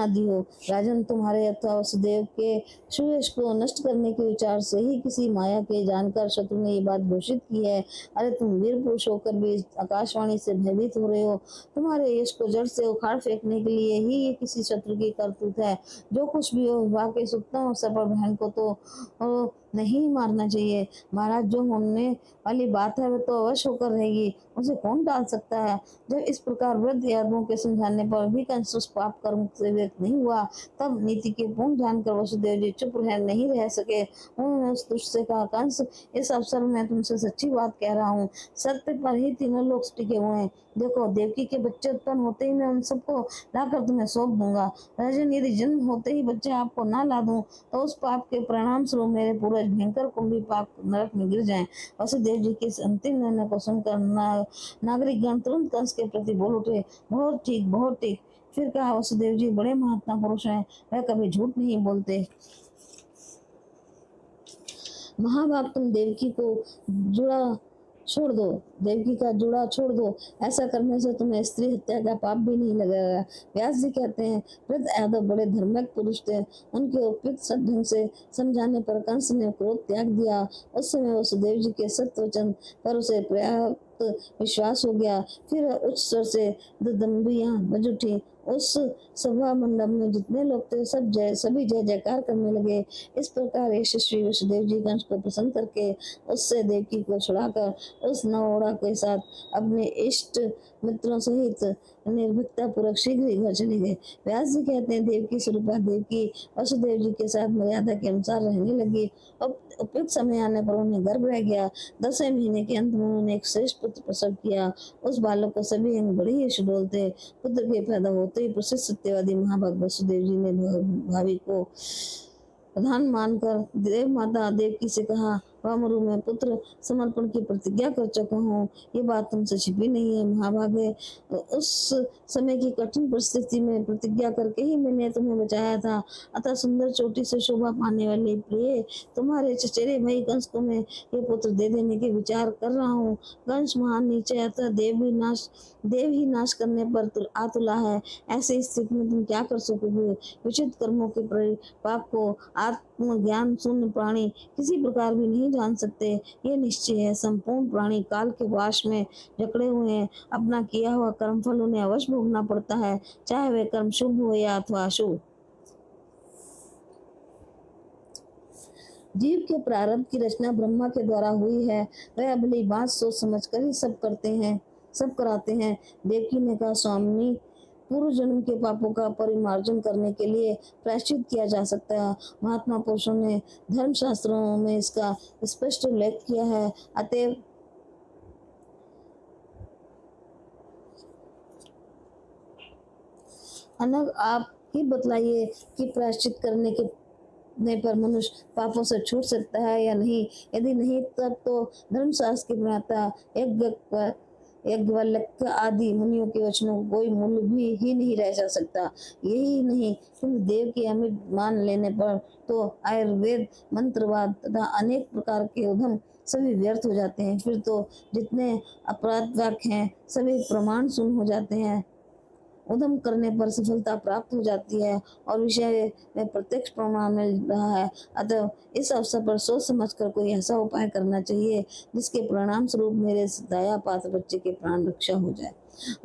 दी हो। राजन, तुम्हारे अथवा वसुदेव के सुयश को नष्ट करने के विचार से ही किसी माया के जानकर शत्रु ने ये बात घोषित की है। अरे तुम वीर पुरुष होकर भी आकाशवाणी से भयभीत हो रहे हो। तुम्हारे यश को जड़ से उखाड़ फेंकने के लिए ही ये किसी शत्रु की करतूत है। जो कुछ भी हो, विवाह के उत्तम अवसर पर बहन को तो नहीं मारना चाहिए। महाराज, जो होने वाली बात है वह तो अवश्य होकर रहेगी, उसे कौन टाल सकता है? जब इस प्रकार वृद्ध यादवों के समझाने पर भी कंस उस पाप कर्म से व्यक्त नहीं हुआ, तब नीति के पूर्ण जानकर वसुदेव जी चुप नहीं रह सके। उन्होंने उस दुष्ट से कहा, कंस, इस अवसर में तुमसे सच्ची बात कह रहा हूँ। सत्य पर ही तीनों लोग टिके हुए हैं। देखो, देवकी के बच्चे उत्पन्न होते ही मैं उन सबको लाकर तुम्हें सौंप दूंगा। राजन, यदि जन्म होते ही बच्चे आपको ना ला दूं तो उस पाप के परिणाम स्वरूप मेरे पूर्वज भयंकर कुंभी पाप नरक में गिर जाएं। वसुदेव जी के इस अंतिम निर्णय को सुनकर नागरिक गण तुरंत कंस के प्रति बोल उठे, बहुत ठीक, बहुत ठीक। फिर कहा, वसुदेव जी बड़े महात्मा पुरुष हैं, वह कभी झूठ नहीं बोलते। महाभाग, तुम देवकी को जुड़ा छोड़ दो, देवकी का जुड़ा छोड़ दो। ऐसा करने से तुम्हें स्त्री हत्या का पाप भी नहीं लगेगा। व्यास जी कहते हैं, वृद्ध यादव बड़े धार्मिक पुरुष थे। उनके उपयुक्त सद्ढंग से समझाने पर कंस ने क्रोध त्याग दिया। उस समय वसुदेव जी के सत्य वचन पर उसे पर्याप्त विश्वास हो गया। फिर उच्च स्वर से दंबियां बज उठी। उस सभा मंडप में जितने लोग थे सभी जय जयकार करने लगे। इस प्रकार यशस्वी वसुदेव जी कंस को प्रसन्न करके उससे देवकी को छुड़ाकर उस नवोढ़ा के साथ अपने इष्ट मित्रों सहित निर्भीकता पूर्वक शीघ्र ही घर चले गए। व्यास जी कहते हैं, देवकी स्वरूपा देवकी वसुदेव जी के साथ मर्यादा के अनुसार रहने लगी। उपयुक्त समय आने पर उन्हें गर्भ रह गया। 10वें महीने के अंत में उन्होंने एक श्रेष्ठ पुत्र प्रसव किया। उस बालक को सभी अंग बड़े ही यश डोलते। पुत्र के पैदा होते ही प्रसिद्ध सत्यवादी महाभाग वसुदेव जी ने भावी को प्रधान मानकर देव माता देवकी से कहा, वामरु में पुत्र समर्पण की प्रतिज्ञा कर चुका हूँ। ये बात तुमसे छिपी नहीं है। महाभागे, उस समय की कठिन परिस्थिति में प्रतिज्ञा करके ही मैंने तुम्हें बचाया था। अतः सुंदर चोटी से शोभा पाने वाले प्रिय तुम्हारे चचेरे भाई कंस को मैं ये पुत्र दे देने के विचार कर रहा हूँ। कंस महान नीचे, अतः देव ही नाश करने पर आतुला है। ऐसी स्थिति में तुम क्या कर सकोगे? विचित्र कर्मों के पाप को आत्मज्ञान शून्य प्राणी किसी प्रकार भी नहीं जान सकते। ये निश्चय है, संपूर्ण प्राणी काल के वाश में जकड़े हुए हैं। अपना किया हुआ कर्मफल उन्हें अवश्य भोगना पड़ता है, चाहे वे कर्म शुभ हो या अथवा अशुभ। जीव के प्रारब्ध की रचना ब्रह्मा के द्वारा हुई है। वह भली बात सोच समझ कर ही सब कराते हैं। देवकी ने कहा, स्वामी, पूर्व जन्म के पापों का परिमार्जन करने के लिए प्रायश्चित किया जा सकता है। महात्मा पुरुषों ने धर्म शास्त्रों में इसका स्पष्ट उल्लेख किया है। अतएव अनग आप ही बतलाइए कि प्रायश्चित करने पर मनुष्य पापों से छूट सकता है या नहीं। यदि नहीं, तब तो धर्मशास्त्र के प्रणेता यज्ञवल्क्य आदि मुनियों के वचनों को कोई मूल्य भी ही नहीं रह जा सकता। यही नहीं, किंतु देव के अमित मान लेने पर तो आयुर्वेद, मंत्रवाद तथा अनेक प्रकार के उधम सभी व्यर्थ हो जाते हैं। फिर तो जितने अपराध वाक्य हैं सभी प्रमाण शून्य हो जाते हैं। उद्यम करने पर सफलता प्राप्त हो जाती है और विषय में प्रत्यक्ष प्रमाण मिल रहा है। अतः इस अवसर पर सोच समझकर कोई ऐसा उपाय करना चाहिए जिसके परिणाम स्वरूप मेरे दया पात्र बच्चे के प्राण रक्षा हो जाए।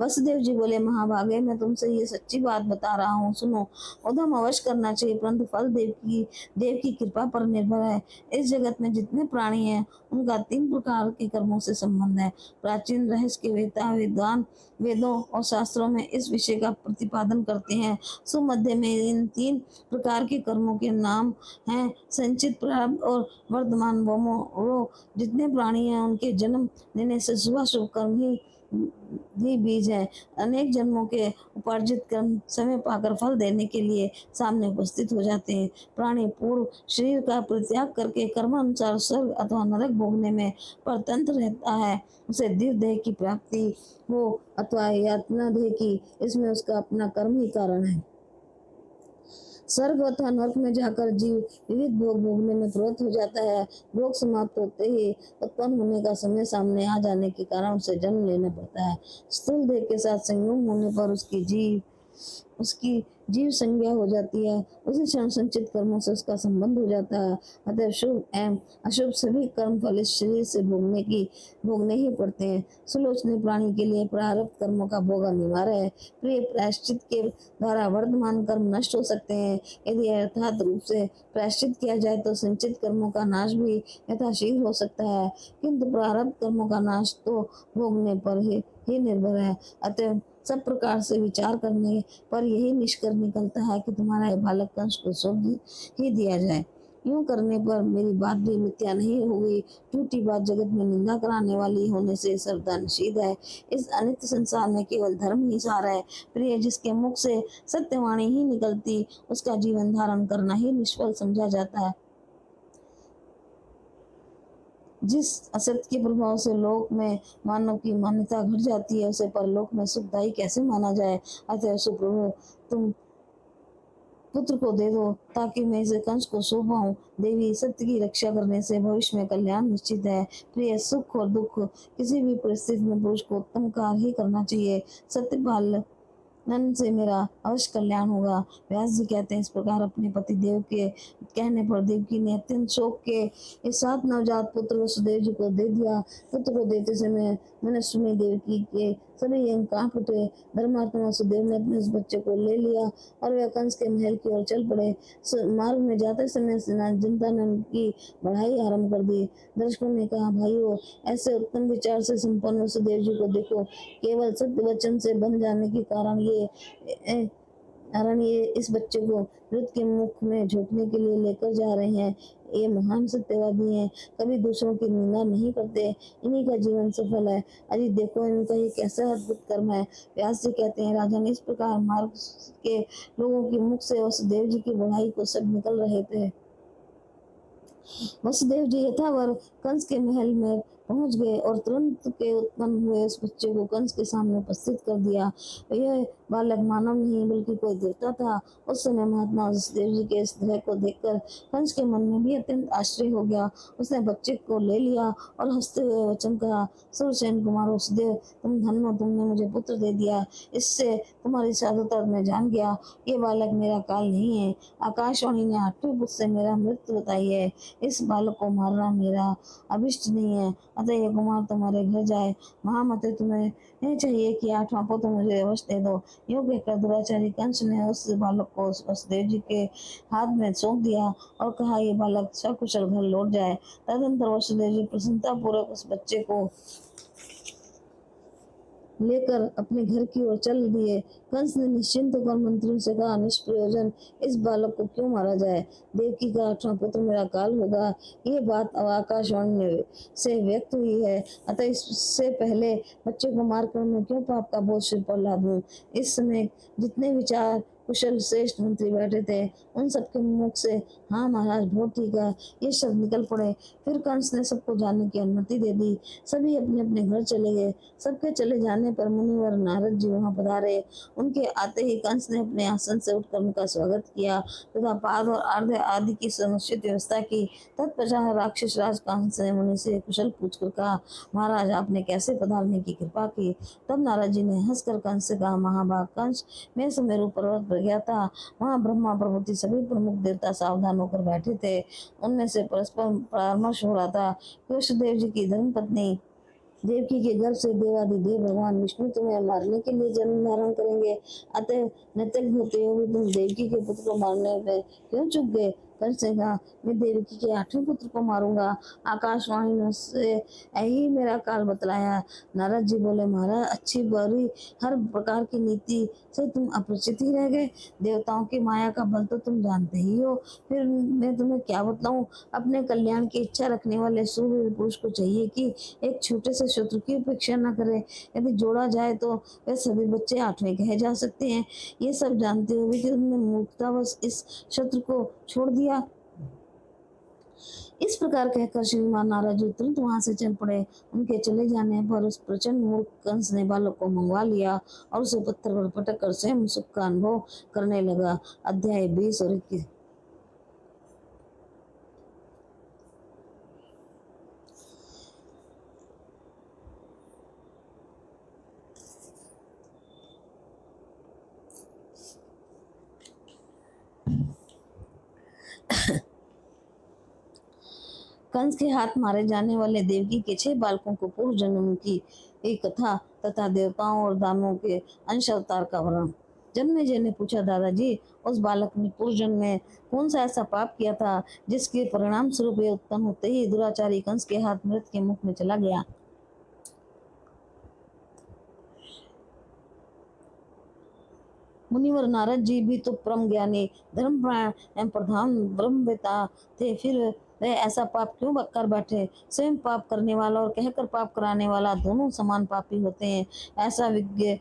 वसुदेव जी बोले, महाभागे, मैं तुमसे ये सच्ची बात बता रहा हूँ, सुनो। उद्यम अवश्य करना चाहिए, परंतु फल देव की कृपा पर निर्भर है। इस जगत में जितने प्राणी हैं उनका 3 प्रकार के कर्मों से संबंध है। प्राचीन रहस्य के विद्वान वेदों और शास्त्रों में इस विषय का प्रतिपादन करते हैं। सुमध्य में इन 3 प्रकार के कर्मों के नाम हैं संचित प्रारब्ध और वर्तमान भोमो। जितने प्राणी हैं उनके जन्म लेने से शुभ कर्म ही ही बीज है। अनेक जन्मों के उपार्जित कर्म समय पाकर फल देने के लिए सामने उपस्थित हो जाते हैं। प्राणी पूर्व शरीर का परित्याग करके कर्मानुसार स्वर्ग अथवा नरक भोगने में परतंत्र रहता है। उसे दिव्य देह की प्राप्ति हो अथवा यातना देह की, इसमें उसका अपना कर्म ही कारण है। स्वर्ग अथवा नरक में जाकर जीव विविध भोग भोगने में प्रवृत्त हो जाता है। भोग समाप्त होते ही उत्पन्न होने का समय सामने आ जाने के कारण उसे जन्म लेना पड़ता है। स्थूल देह के साथ संयोग होने पर उसकी जीव संज्ञा हो जाती है। उसी क्षण संचित कर्मों से उसका संबंध हो जाता है। अतः शुभ एवं अशुभ सभी कर्म फल इस शरीर से भोगने ही पड़ते हैं। सुलोचनीय प्राणी के लिए प्रारब्ध कर्मों का भोग अनिवार्य है। प्रिय प्रायश्चित के द्वारा वर्तमान कर्म नष्ट हो सकते हैं। यदि यथार्थ रूप से प्रायश्चित किया जाए तो संचित कर्मों का नाश भी यथाशीघ्र हो सकता है, किंतु प्रारब्ध कर्मों का नाश तो भोगने पर ही निर्भर है। अतः सब प्रकार से विचार करने पर यही निष्कर्ष निकलता है कि तुम्हारा यह बालक कंस को सौंप ही दिया जाए। यूं करने पर मेरी बात भी मिथ्या नहीं होगी। झूठी बात जगत में निंदा कराने वाली होने से सर्वदा निषिद्ध है। इस अनित्य संसार में केवल धर्म ही सार है। प्रिय, जिसके मुख से सत्यवाणी ही निकलती, उसका जीवन धारण करना ही निष्फल समझा जाता है। जिस असत्य के प्रभाव से लोक में मानव की मान्यता घट जाती है, उसे परलोक में सुखदायी कैसे माना जाए। अतः सुप्रभु, तुम पुत्र को दे दो ताकि मैं इसे कंस को सौंपाऊं। देवी, सत्य की रक्षा करने से भविष्य में कल्याण निश्चित है। प्रिय, सुख और दुख किसी भी परिस्थिति में पुरुष को उत्तम कार्य ही करना चाहिए। सत्य पालन से मेरा अवश्य कल्याण होगा। व्यास जी कहते हैं, इस प्रकार अपने पति देव के कहने पर देवकी ने अत्यंत शोक के इस सात नवजात पुत्र वसुदेव जी को दे दिया। पुत्र को देते समय मनस्विनी देवकी के सभी अंग कांप उठे। धर्मात्मा वसुदेव ने अपने उस बच्चे को ले लिया और वे कंस के महल की ओर चल पड़े। मार्ग में जाते समय जनता ने उनकी बढ़ाई आरंभ कर दी। दर्शकों ने कहा, भाइयों, ऐसे उत्तम विचार से संपन्न वसुदेव जी को देखो। केवल सत्य वचन से बन जाने के कारण ये इस बच्चे को मृत के मुख में झोंकने के लिए लेकर जा रहे हैं। ये महान सत्यवादी हैं, कभी दूसरों की निंदा नहीं करते, इन्हीं का जीवन सफल है। अरे देखो, इनका ये कैसा अद्भुत कर्म है। व्यास जी कहते हैं, राजन, इस प्रकार मार्ग के लोगों के मुख से वसुदेव जी की बढ़ाई को सब निकल रहे थे। वसुदेव जी यथावर कंस के महल में पहुंच गए और तुरंत के उत्पन्न हुए उस बच्चे को कंस के सामने उपस्थित कर दिया। यह बालक मानव नहीं बल्कि कोई देवता था। उस समय महात्मा वसुदेव जी के इस तरह को देखकर कंस के मन में भी अत्यंत आश्चर्य हो गया। उसने बच्चे को ले लिया और हंसते हुए वचन कहा, सुरसेन कुमार वसुदेव, तुम धन्य हो, तुमने मुझे पुत्र दे दिया। इससे तुम्हारी साधुता मैं जान गया। ये बालक मेरा काल नहीं है। आकाशवाणी ने 8वें पुत्र से मेरा मृत्यु बताई है। इस बालक को मारना मेरा अभिष्ट नहीं है। अतः ये कुमार तुम्हारे घर जाए। महामते, तुम्हें नहीं चाहिए कि 8वां पुत्र मुझे अवश्य दे दो। यूं कहकर दुराचारी कंस ने उस बालक को वसुदेव जी के हाथ में सौंप दिया और कहा, ये बालक सकुशल घर लौट जाए। तदंतर वसुदेव जी प्रसन्नता पूर्वक उस बच्चे को लेकर अपने घर की ओर चल दिए। कंस ने निश्चिंत होकर मंत्रियों से कहा, निष्प्रयोजन इस बालक को क्यों मारा जाए। देवकी का 8वां पुत्र मेरा काल होगा। ये बात आकाशवाणी से व्यक्त हुई है। अतः इससे पहले बच्चे को मारकर मैं क्यों पाप का बोझ सिर पर लादूं। इस समय जितने विचार कुशल श्रेष्ठ मंत्री बैठे थे, उन सबके मुख से हाँ महाराज, बहुत ठीक है, ये शब्द निकल पड़े। फिर कंस ने सबको जाने की अनुमति दे दी। सभी अपने अपने घर चले गए। सबके चले जाने पर मुनिवर नारद जी वहां पधारे। उनके आते ही कंस ने अपने आसन से उठकर उनका स्वागत किया तथा पाद और अर्घ्य आदि की समुचित व्यवस्था की। तत्पश्चात राक्षस राज कंस ने मुनि से कुशल पूछकर कहा, महाराज, आपने कैसे पधारने की कृपा की। तब नारद जी ने हंसकर कंस से कहा, महाभाग कंस, मैं सुमेरु पर्वत पर गया था। वहां ब्रह्मा प्रभृति सभी प्रमुख देवता सावधान होकर बैठे थे। उनमें से परस्पर परामर्श हो रहा था कि वसुदेव जी की धर्मपत्नी देवकी के गर्भ से देवादिदेव भगवान विष्णु तुम्हें मारने के लिए जन्म धारण करेंगे। अतः नतक होते हुए तुम देवकी के पुत्र को मारने में क्यों चूक गए। कंस ने कहा, मैं देवकी के 8वें पुत्र को मारूंगा। आकाशवाणी ने उससे यही मेरा काल बतलाया। नारद जी बोले, महाराज अच्छी बुरी हर प्रकार की नीति से तुम अपरिचित ही रह गए। देवताओं की माया का बल तो तुम जानते ही हो, फिर मैं तुम्हें क्या बतलाऊं। अपने कल्याण की इच्छा रखने वाले सूर्य पुरुष को चाहिए कि एक छोटे से शत्रु की उपेक्षा न करे। यदि जोड़ा जाए तो वे सभी बच्चे 8वें कहे जा सकते हैं। ये सब जानते हुए कि तुमने मूर्खतावश इस शत्रु को छोड़ दिया। इस प्रकार कहकर श्रीमान नारद जी तुरंत वहां से चल पड़े। उनके चले जाने पर उस प्रचंड मूर्ख कंस ने बालक को मंगवा लिया और उसे पत्थर पर पटक कर स्वयं सुख का अनुभव करने लगा। अध्याय 20 और 21। कंस के हाथ मारे जाने वाले देवकी के 6 बालकों को पूर्व जन्म की एक कथा तथा देवताओं और दानवों के अंश अवतार का वर्णन। जन्मेजय ने पूछा, दादाजी उस बालक ने पूर्व जन्म में कौन सा ऐसा पाप किया था जिसके परिणाम स्वरूप ये उत्पन्न होते ही दुराचारी कंस के हाथ मृत के मुख में चला गया। मुनिवर नारद जी भी तो परम ज्ञानी धर्मपरायण एवं प्रधान ब्रह्मवेता थे, फिर वे ऐसा पाप क्यों कर बैठे। स्वयं पाप करने वाला और कहकर पाप कराने वाला दोनों समान पापी होते हैं, ऐसा विज्ञ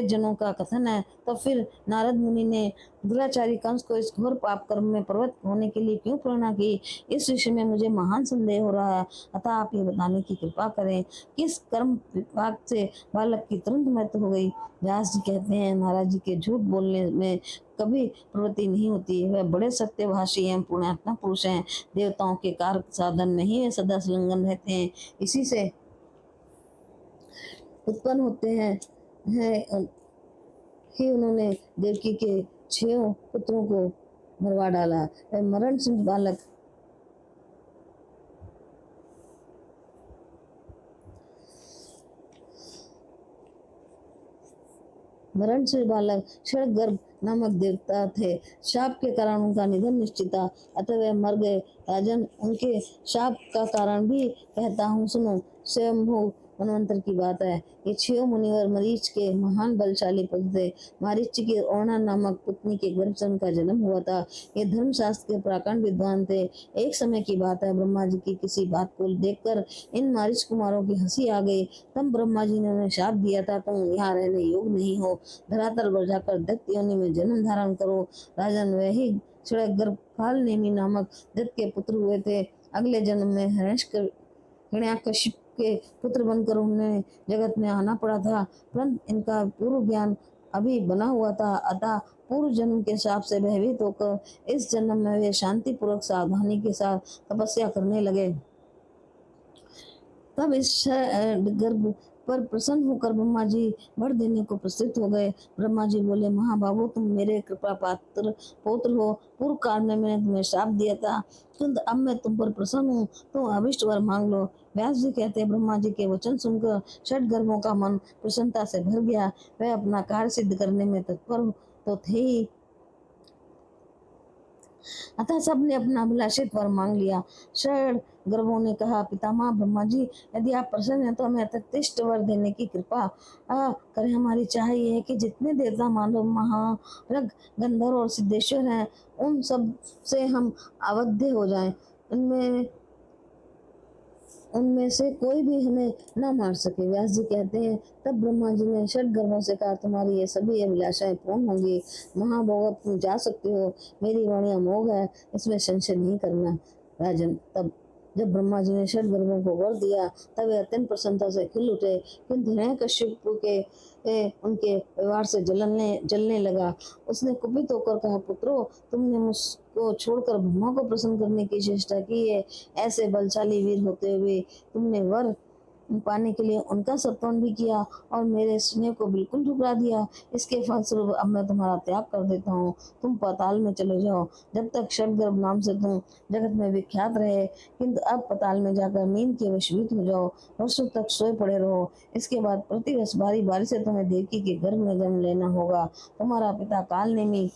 जनों का कथन है। तो फिर नारद मुनि ने दुराचारी कंस को इस घोर पाप कर्म में प्रवृत्त होने के लिए क्यों प्रेरणा की, इस विषय में मुझे महान संदेह हो रहा है। अतः आप ये बताने की कृपा करें, किस कर्म विपाक से बालक की तुरंत मृत्यु हो गई। व्यास जी कहते हैं, महाराज जी के झूठ बोलने में कभी प्रवृत्ति नहीं होती। वह बड़े सत्यभाषी एवं पुण्यात्मा पुरुष हैं। देवताओं के कार्य साधन में ही वे सदा संलग्न रहते हैं, इसी से उत्पन्न होते हैं ही उन्होंने देवकी के 6 पुत्रों को मरवा डाला। वह मरण से बालक षडगर्भ नामक देवता थे। शाप के कारण उनका निधन निश्चित था, अतः वे मर गए। राजन, उनके शाप का कारण भी कहता हूँ, सुनो। स्वयंभू मनवंतर की बात है। ये 6 मुनिवर मरीच के महान बलशाली पुत्र थे। मारीच की ओणा नामक पुतनी के गर्भ से उनका जन्म हुआ था। ये धर्मशास्त्र के प्राकांड विद्वान थे। एक समय की बात है, ब्रह्मा जी की किसी बात को देखकर इन मारीच कुमारों की हंसी आ गई। तब ब्रह्मा जी ने उन्हें शाप दिया था, तुम यहाँ रहने योग्य नहीं हो, धरातल पर जाकर दैत्य योनि में जन्म धारण करो। राजन, वही षडगर्भ कालनेमी नामक दैत्य के पुत्र हुए थे। अगले जन्म में हिरण्यकशिप के पुत्र बनकर उन्हें जगत में आना पड़ा था, परंतु इनका पूर्व ज्ञान अभी बना हुआ था, अतः पूर्व जन्म के शाप से भयभीत होकर इस जन्म में वे शांति पूर्वक सावधानी के साथ तपस्या करने लगे। तब इस गर्भ पर प्रसन्न होकर ब्रह्मा जी वर देने को प्रस्तुत हो गए। ब्रह्मा जी बोले, महाबाबू तुम मेरे कृपा पात्र पुत्र हो। पूर्व काल में मैंने तुम्हें श्राप दिया था, किंतु अब मैं तुम पर प्रसन्न हूँ, तो अभिष्ट वर मांग लो। व्यास जी कहते हैं, ब्रह्मा जी के वचन सुनकर 6 गर्भों का मन प्रसन्नता से भर गया। वह अपना कार्य सिद्ध करने में तत्पर तो थे ही, अतः सबने अपना अभिलाषित वर मांग लिया। 6 गर्भों ने कहा, पितामह ब्रह्मा जी, यदि आप प्रसन्न हैं तो हमें अत्यतिष्ट वर देने की कृपा करें। हमारी चाह ये है कि जितने देवता मानव महारग गंधर्व और सिद्धेश्वर हैं, उन सब से हम अवध्य हो जाएं। उनमें उनमें से कोई भी हमें न मार सके। व्यास जी कहते हैं, तब ब्रह्मा जी ने 6 गर्भों से कहा, तुम्हारी ये सभी अभिलाषाएं पूर्ण होंगी। महाभोग, अब तुम जा सकते हो। मेरी वाणी अमोघ है, इसमें संशय नहीं करना। राजन, तब जब ब्रह्मा जी ने 6 गर्भों को वर दिया, तब वे अत्यंत प्रसन्नता से खिल उठे, किंतु हिरण्यकशिप के उनके व्यवहार से जलने लगा। उसने कुपित होकर कहा, पुत्रो, तुमने मुझको छोड़कर ब्रह्मा को प्रसन्न करने की चेष्टा की है। ऐसे बलशाली वीर होते हुए तुमने वर पाने के लिए उनका सत्वन भी किया और मेरे स्नेह को बिल्कुल ठुकरा दिया। इसके फलस्वरूप अब मैं तुम्हारा त्याग कर देता हूँ। तुम पाताल में चले जाओ। जब तक षडगर्भ नाम से तुम जगत में विख्यात रहे, किंतु अब पाताल में जाकर नींद के वशीभूत हो जाओ, वर्षों तक सोए पड़े रहो। इसके बाद प्रतिवर्ष बारी बारी से तुम्हें देवकी के गर्भ में जन्म लेना होगा। तुम्हारा पिता काल नेमी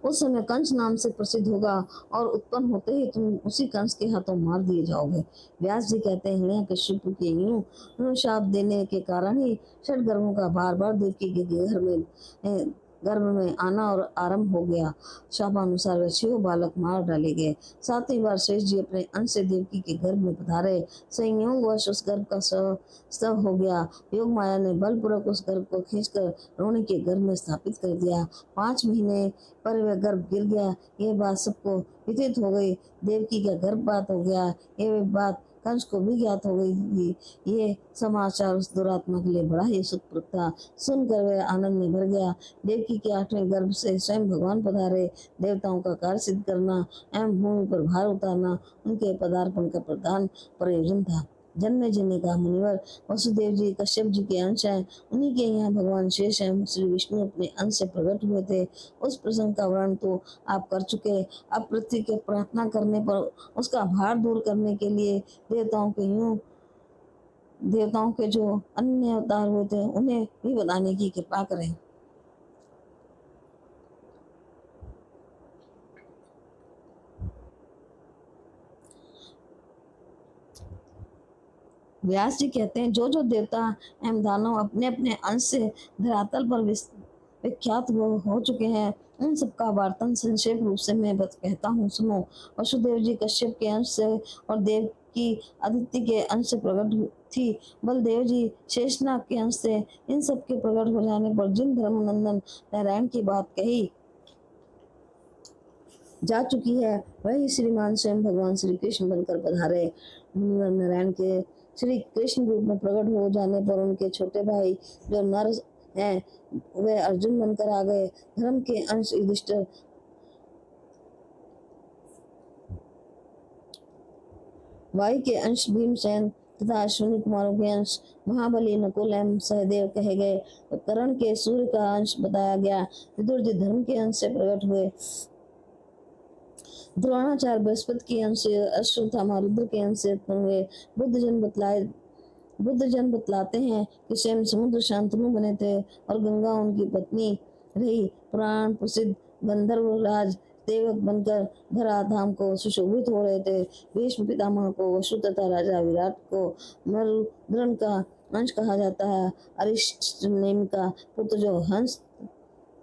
उस समय कंस नाम से प्रसिद्ध होगा और उत्पन्न होते ही तुम उसी कंस के हाथों मार दिए जाओगे। व्यास जी कहते हैं, हिरण्यकशिपु के यूं शाप देने के कारण ही षट गर्भों का बार बार देवकी के घर में गर्भ में आना और आरंभ हो गया। शापानुसार वे 6 बालक मार डाले गए। 7वीं बार शेष जी अपने अंश से देवकी के गर्भ में पधारे। संयोग वश उस गर्भ का स्तव हो गया। योग माया ने बलपूर्वक उस गर्भ को खींचकर रोहिणी के गर्भ में स्थापित कर दिया। 5 महीने पर वह गर्भ गिर गया। यह बात सबको विदित हो गई। देवकी का गर्भपात हो गया। यह बात कंस को भी ज्ञात हो गई थी। ये समाचार उस दुरात्मा के लिए बड़ा ही सुखप्रद था। सुनकर वह आनंद में भर गया। देवकी के 8वें गर्भ से स्वयं भगवान पधारे। देवताओं का कार्य सिद्ध करना एवं भूमि पर भार उतारना उनके पदार्पण का प्रधान प्रयोजन था। जन्मेजय ने कहा, मुनिवर, वसुदेव जी कश्यप जी के अंश हैं। उन्हीं के यहाँ भगवान शेष एवं श्री विष्णु अपने अंश से प्रकट हुए थे। उस प्रसंग का वर्णन तो आप कर चुके। अब पृथ्वी के प्रार्थना करने पर उसका भार दूर करने के लिए देवताओं के जो अन्य अवतार हुए थे उन्हें भी बताने की कृपा करें। व्यास जी कहते हैं, जो जो देवता एवं दानव अपने अपने अंश से धरातल पर विख्यात हो चुके हैं, उन सबका वार्तन संक्षेप रूप से मैं कहता हूँ, सुनो। वसुदेव जी कश्यप के अंश से और देव की आदित्य के अंश से प्रकट थी। बलदेव जी शेषनाग के अंश से। इन सब के प्रकट हो जाने पर जिन धर्मनंदन नारायण की बात कही जा चुकी है, वही श्रीमान स्वयं भगवान श्री कृष्ण बनकर पधारे। नारायण के श्री कृष्ण रूप में प्रकट हो जाने पर उनके छोटे भाई जो नर हैं, वे अर्जुन बनकर आ गए। धर्म के अंश युधिष्ठिर, वायु के अंश भीमसेन तथा अश्विनी कुमारों के अंश महाबली नकुल एवं सहदेव कहे गए। तो कर्ण के सूर्य का अंश बताया गया। विदुर जी धर्म के अंश से प्रकट हुए। द्रोणाचार्य बृहस्पति के अंश से, अश्वत्थामा रुद्र के अंश से उत्पन्न हुए। बुद्ध जन बतलाते हैं कि स्वयं समुद्र शांतनु बने थे और गंगा उनकी पत्नी रही। पुराण प्रसिद्ध गंधर्व राज देवक बनकर धराधाम को सुशोभित हो रहे थे। भीष्म पितामह को वसु तथा राजा विराट को मरुद्रन का अंश कहा जाता है। अरिष्टनेमि का पुत्र जो हंस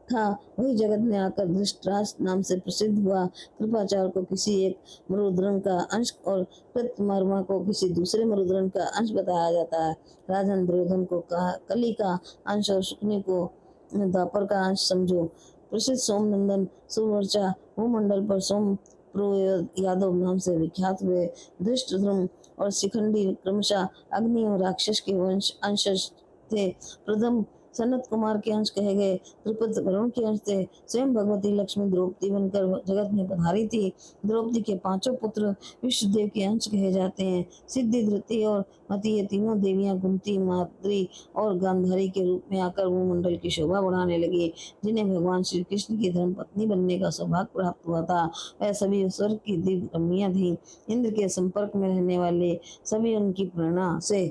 था, वही जगत में आकर धृतराष्ट्र नाम से प्रसिद्ध हुआ। कृपाचार्य को किसी एक मरुद्रन का अंश और कृतवर्मा को किसी दूसरे मरुद्रन का अंश बताया जाता है। राजन दुर्योधन को कली का अंश और शुक्नी को द्वापर का अंश समझो। प्रसिद्ध सोमनंदन सुवर्चा भूमंडल पर सोम प्रो यादव नाम से विख्यात हुए। धृष्टद्युम्न और शिखंडी क्रमशः अग्नि और राक्षस के अंश थे। प्रथम सनत कुमार के अंश कहे गए। द्रुपद वरुण के अंश थे। स्वयं भगवती लक्ष्मी द्रौपदी बनकर जगत में पधारी थी। द्रौपदी के 5 पुत्र विष्णुदेव के अंश कहे जाते हैं। सिद्धि, धृति और मति, ये तीनों देवियां कुंती, माद्री और गांधारी के रूप में आकर भूमंडल की शोभा बढ़ाने लगी। जिन्हें भगवान श्री कृष्ण की धर्म पत्नी बनने का सौभाग्य प्राप्त हुआ था, वह सभी स्वर्ग की दिव्य रमणियां थी। इंद्र के संपर्क में रहने वाले सभी उनकी प्रेरणा से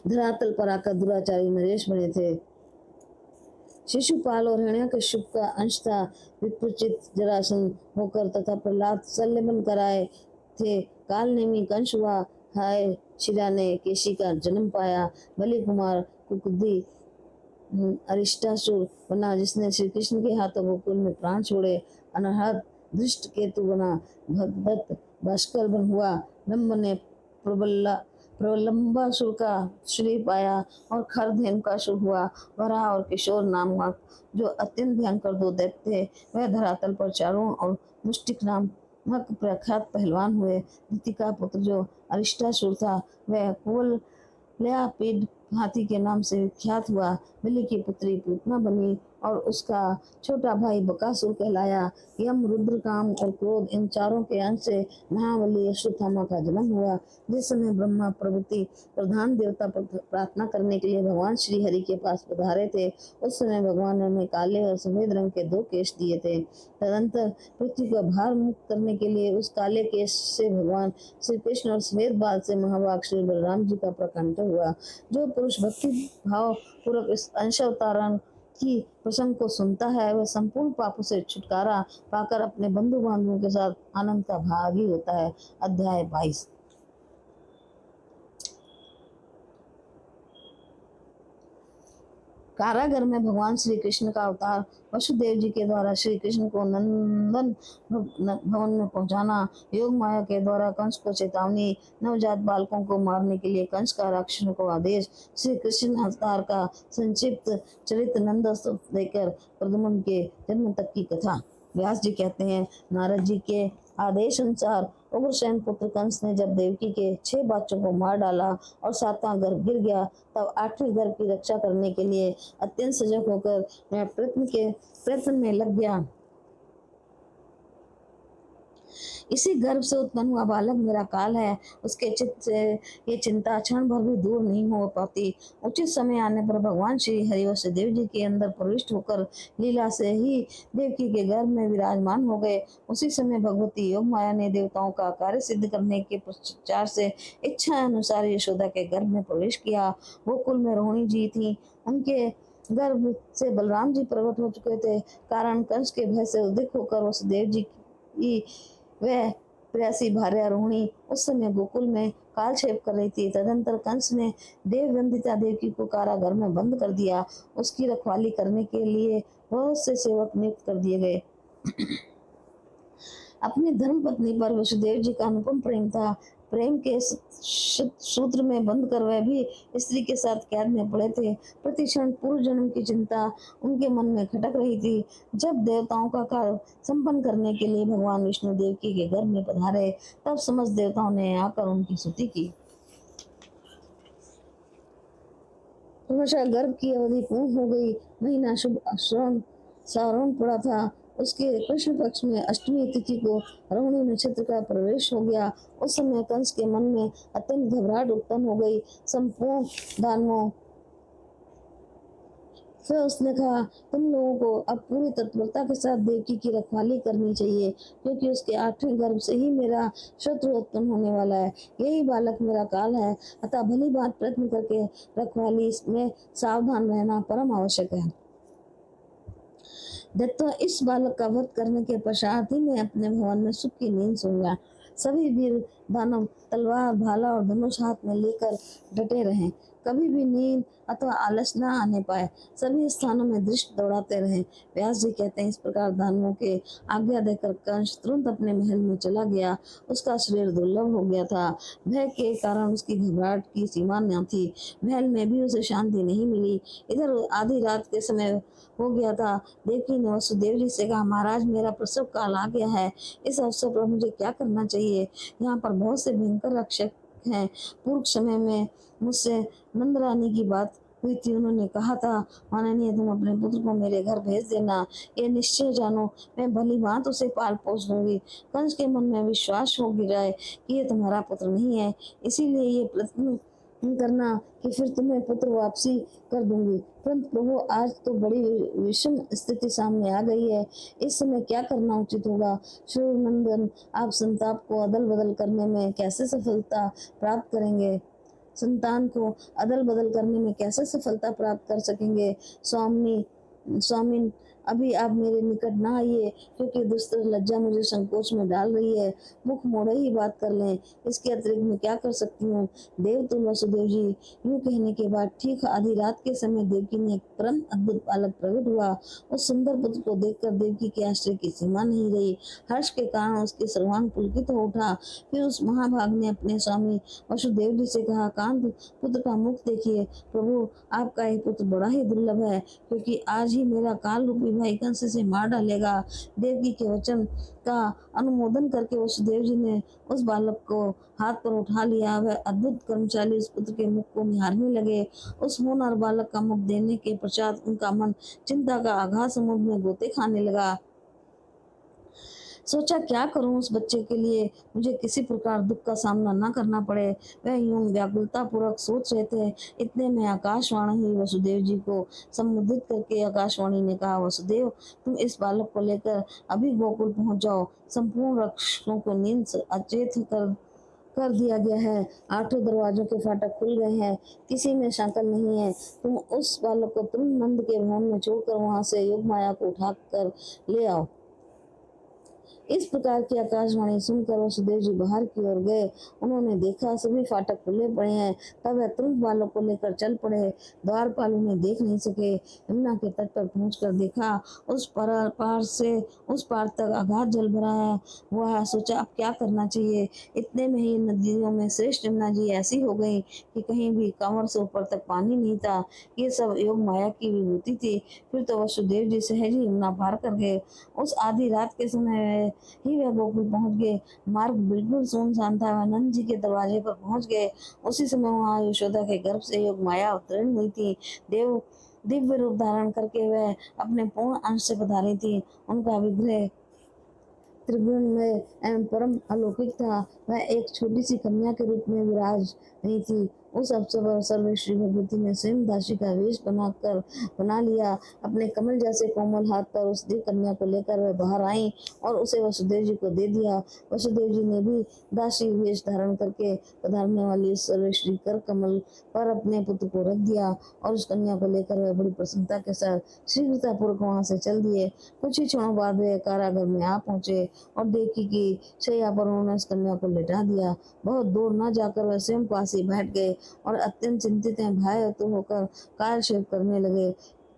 धरातल पर आकर दुराचारी नरेश बने थे। शिशुपाल और हिरण्यकश्यप का अंश था। विप्रचित जरासंध होकर तथा प्रहलाद शल्य बनकर आए थे। काल नेमी कंस हुआ। हाय शिला ने केशी का जन्म पाया। बलि कुमार कुकुदी अरिष्टासुर बना, जिसने श्री कृष्ण के हाथों गोकुल में प्राण छोड़े। अनहद धृष्ट केतु बना। भगवत भास्कर बन हुआ। ब्रह्म ने प्रलंबासुर का श्री पाया और खरधेनु का शुभ हुआ। वराह और किशोर नामक जो अत्यंत भयंकर 2 दैत्य थे, वह धरातल पर चारों और मुष्टिक नामक प्रख्यात पहलवान हुए। दिति का पुत्र जो अरिष्टासुर था, वह कुवलयापीड हाथी के नाम से विख्यात हुआ। बलि की पुत्री पूतना बनी और उसका छोटा भाई बकासुर कहलाया। यम, रुद्र, काम और क्रोध, इन चारों के अंश से महाबली अश्वत्थामा का जन्म हुआ। जिस समय ब्रह्मा प्रभृति प्रधान देवता प्रार्थना करने के लिए भगवान श्री हरि के पास पधारे थे, उस समय भगवान ने उन्हें काले और सफेद रंग के 2 केश दिए थे। तदंतर पृथ्वी का भार मुक्त करने के लिए उस काले केश से भगवान श्री कृष्ण और सफेद बाल से महाभाग श्री बलराम जी का प्रकट हुआ। जो पुरुष भक्ति भाव पूर्वक इस अंशावतारण की प्रसंग को सुनता है वह संपूर्ण पापों से छुटकारा पाकर अपने बंधु बांधवों के साथ आनंद का भागी होता है। अध्याय 22। कारागर में भगवान श्री कृष्ण का अवतार वसुदेव जी के द्वारा श्री कृष्ण को नंदन भवन में पहुंचाना, योग माया के द्वारा कंस को चेतावनी, नवजात बालकों को मारने के लिए कंस का राक्षसों को आदेश, श्री कृष्ण अवतार का संक्षिप्त चरित्र नंद स्तुति देकर प्रद्युम्न के जन्म तक की कथा। व्यास जी कहते हैं, नारद जी के आदेश अनुसार उग्रसेन पुत्र कंस ने जब देवकी के 6 बच्चों को मार डाला और 7वां गर्भ गिर गया, तब 8वें गर्भ की रक्षा करने के लिए अत्यंत सजग होकर मैं प्रयत्न में लग गया। इसी गर्भ से उत्पन्न हुआ बालक मेरा काल है। उसके चित्त से ये चिंता क्षण भर भी दूर नहीं हो पाती। उचित समय आने पर भगवान श्री हरिवंश देव जी के अंदर प्रविष्ट होकर लीला से ही देवकी के गर्भ में विराजमान हो गए। उसी समय भगवती योग माया ने देवताओं का कार्य सिद्ध करने के प्रचार से इच्छा अनुसार यशोदा के गर्भ में प्रवेश किया। गोकुल में रोहिणी जी थी, उनके गर्भ से बलराम जी प्रकट हो चुके थे। कारण कंस के भय से उद्विग्न होकर वसुदेव जी की वह प्रेयसी भार्या रोहिणी उस समय गोकुल में कालक्षेप कर रही थी। तदंतर कंस ने देव वंदिता देवकी को कारागार में बंद कर दिया। उसकी रखवाली करने के लिए बहुत से सेवक नियुक्त कर दिए गए। अपनी धर्म पत्नी पर वसुदेव जी का अनुपम प्रेम था। प्रेम के सूत्र में बंद कर वह भी स्त्री के साथ कैद में पड़े थे। प्रतिक्षण पूर्व जन्म की चिंता उनके मन में खटक रही थी। जब देवताओं का कार्य संपन्न करने के लिए भगवान विष्णु देवकी के गर्भ में पधारे, तब समस्त देवताओं ने आकर उनकी स्तुति की। क्रमशः गर्भ की अवधि पूर्ण हो गई। महीना शुभ श्रावण पड़ा था। उसके कृष्ण पक्ष में अष्टमी तिथि को रोहिणी नक्षत्र का प्रवेश हो गया। उस समय कंस के मन में अत्यंत घबराहट उत्पन्न हो गई। संपूर्ण दानवों फिर उसने कहा, तुम लोगों को अब पूरी तत्परता के साथ देवकी की रखवाली करनी चाहिए, क्योंकि उसके 8वें गर्भ से ही मेरा शत्रु उत्पन्न होने वाला है। यही बालक मेरा काल है, अतः भली बात प्रयत्न करके रखवाली में सावधान रहना परम आवश्यक है। दत्ता इस बालक का वध करने के पश्चात ही मैं अपने भवन में सुख की नींद सोऊंगा। सभी वीर दानव तलवार भाला और धनुष हाथ में लेकर डटे रहें, कभी भी नींद अथवा आलस न आने पाए, सभी स्थानों में दृष्टि दौड़ाते रहें। व्यास जी कहते हैं, इस प्रकार दानवों के आज्ञा देकर कंस तुरंत अपने महल में चला गया। उसका शरीर दुर्लभ हो गया था। भय के कारण उसकी घबराहट की सीमा न थी। महल में भी उसे शांति नहीं मिली। इधर आधी रात के समय हो गया था। देवकी ने वसुदेव जी से कहा, महाराज मेरा प्रसव काल आ गया है, इस अवसर पर मुझे क्या करना चाहिए? यहाँ पर बहुत से भयंकर रक्षक हैं। पूर्व समय में मुझसे नंद रानी की बात हुई थी। उन्होंने कहा था, माननीय तुम अपने पुत्र को मेरे घर भेज देना। ये निश्चय जानो मैं भली बात उसे पाल पोस दूंगी। कंस के मन में विश्वास हो गिरा है कि ये तुम्हारा पुत्र नहीं है, इसीलिए ये प्रयत्न करना कि फिर तुम्हें पुत्र वापसी कर दूंगी। परंतु प्रभु, आज तो बड़ी विषम स्थिति सामने आ गई है। इस समय क्या करना उचित होगा? सूर्यनंदन, आप संताप को अदल बदल करने में कैसे सफलता प्राप्त करेंगे? संतान को अदल बदल करने में कैसे सफलता प्राप्त कर सकेंगे? स्वामी अभी आप मेरे निकट ना आइए, क्योंकि दुस्तर लज्जा मुझे संकोच में डाल रही है। मुख मोड़े ही बात कर लें, इसके अतिरिक्त मैं क्या कर सकती हूँ? देवतुल्य वसुदेव जी। यूं कहने के बाद ठीक आधी रात के समय देवकी ने एक परम अद्भुत बालक प्रकट हुआ। उस सुंदर पुत्र को देखकर देवकी के आश्चर्य की सीमा नहीं रही। हर्ष के कारण उसके सर्वांग पुलकित हो उठा। फिर उस महाभाग ने अपने स्वामी वसुदेव जी से कहा, कांत पुत्र का मुख देखिए। प्रभु, आपका यह पुत्र बड़ा ही दुर्लभ है, क्योंकि आज ही मेरा काल रूपी भाई कंस से मार डालेगा। देवकी के वचन का अनुमोदन करके वसुदेव जी ने उस बालक को हाथ पर उठा लिया। वह अद्भुत कर्मचारी उस पुत्र के मुख को निहारने लगे। उस होनहार बालक का मुख देने के पश्चात उनका मन चिंता का अगाध समुद्र में गोते खाने लगा। सोचा, क्या करूं उस बच्चे के लिए मुझे किसी प्रकार दुख का सामना न करना पड़े। वह यूं व्याकुलता पूर्वक सोच रहे थे। इतने में आकाशवाणी हुई। वसुदेव जी को संबोधित करके आकाशवाणी ने कहा, वसुदेव, तुम इस बालक को लेकर अभी गोकुल पहुंच जाओ। संपूर्ण रक्षकों को नींद अचेत कर कर दिया गया है। आठों दरवाजों के फाटक खुल गए हैं, किसी में शाकल नहीं है। तुम उस बालक को तुरंत नंद के भवन में छोड़कर वहां से योग माया को उठा कर ले आओ। इस प्रकार की आकाशवाणी सुनकर वसुदेव जी बाहर की ओर गए। उन्होंने देखा सभी फाटक खुले पड़े हैं। तब वह तुरंत बालक को लेकर चल पड़े। द्वारपाल उन्हें देख नहीं सके। यमुना के तट पर पहुंचकर देखा उस पार से उस पार तक अगाध जल भरा है हुआ है। सोचा अब क्या करना चाहिए। इतने में ही नदियों में श्रेष्ठ यमुना जी ऐसी हो गई कि कहीं भी कमर से ऊपर तक पानी नहीं था। ये सब योग माया की विभूति थी। फिर तो वसुदेव जी सहज ही यमुना पार कर गए। उस आधी रात के समय ही वह गोकुल पहुंच गए। मार्ग बिल्कुल सुनसान था। वह नंद जी के दरवाजे पर पहुंच गए। उसी समय वहां यशोदा के गर्भ से योग माया अवतरण हुई थी। देव दिव्य रूप धारण करके वह अपने पूर्ण अंश से पधारी थी। उनका विग्रह त्रिगुण में एवं परम अलौकिक था। वह एक छोटी सी कन्या के रूप में विराज रही थी। उस अवसर पर सर्वश्री भगवती ने स्वयं दासी का वेश बना लिया। अपने कमल जैसे कोमल हाथ पर उस दिव्य कन्या को लेकर वह बाहर आई और उसे वसुदेव जी को दे दिया। वसुदेव जी ने भी दासी वेश धारण करके पधारने वाली सर्वश्री कर कमल पर अपने पुत्र को रख दिया और उस कन्या को लेकर वह बड़ी प्रसन्नता के साथ शीघ्रतापूर्वक वहां से चल दिए। कुछ ही क्षणों बाद वे कारागार में आ पहुंचे और देखी कि शैया पर उन्होंने उस कन्या को लिटा दिया। बहुत दूर न जाकर वह स्वयं पास ही बैठ गए और अत्यंत चिंतित हैं भय होकर कालक्षेप करने लगे।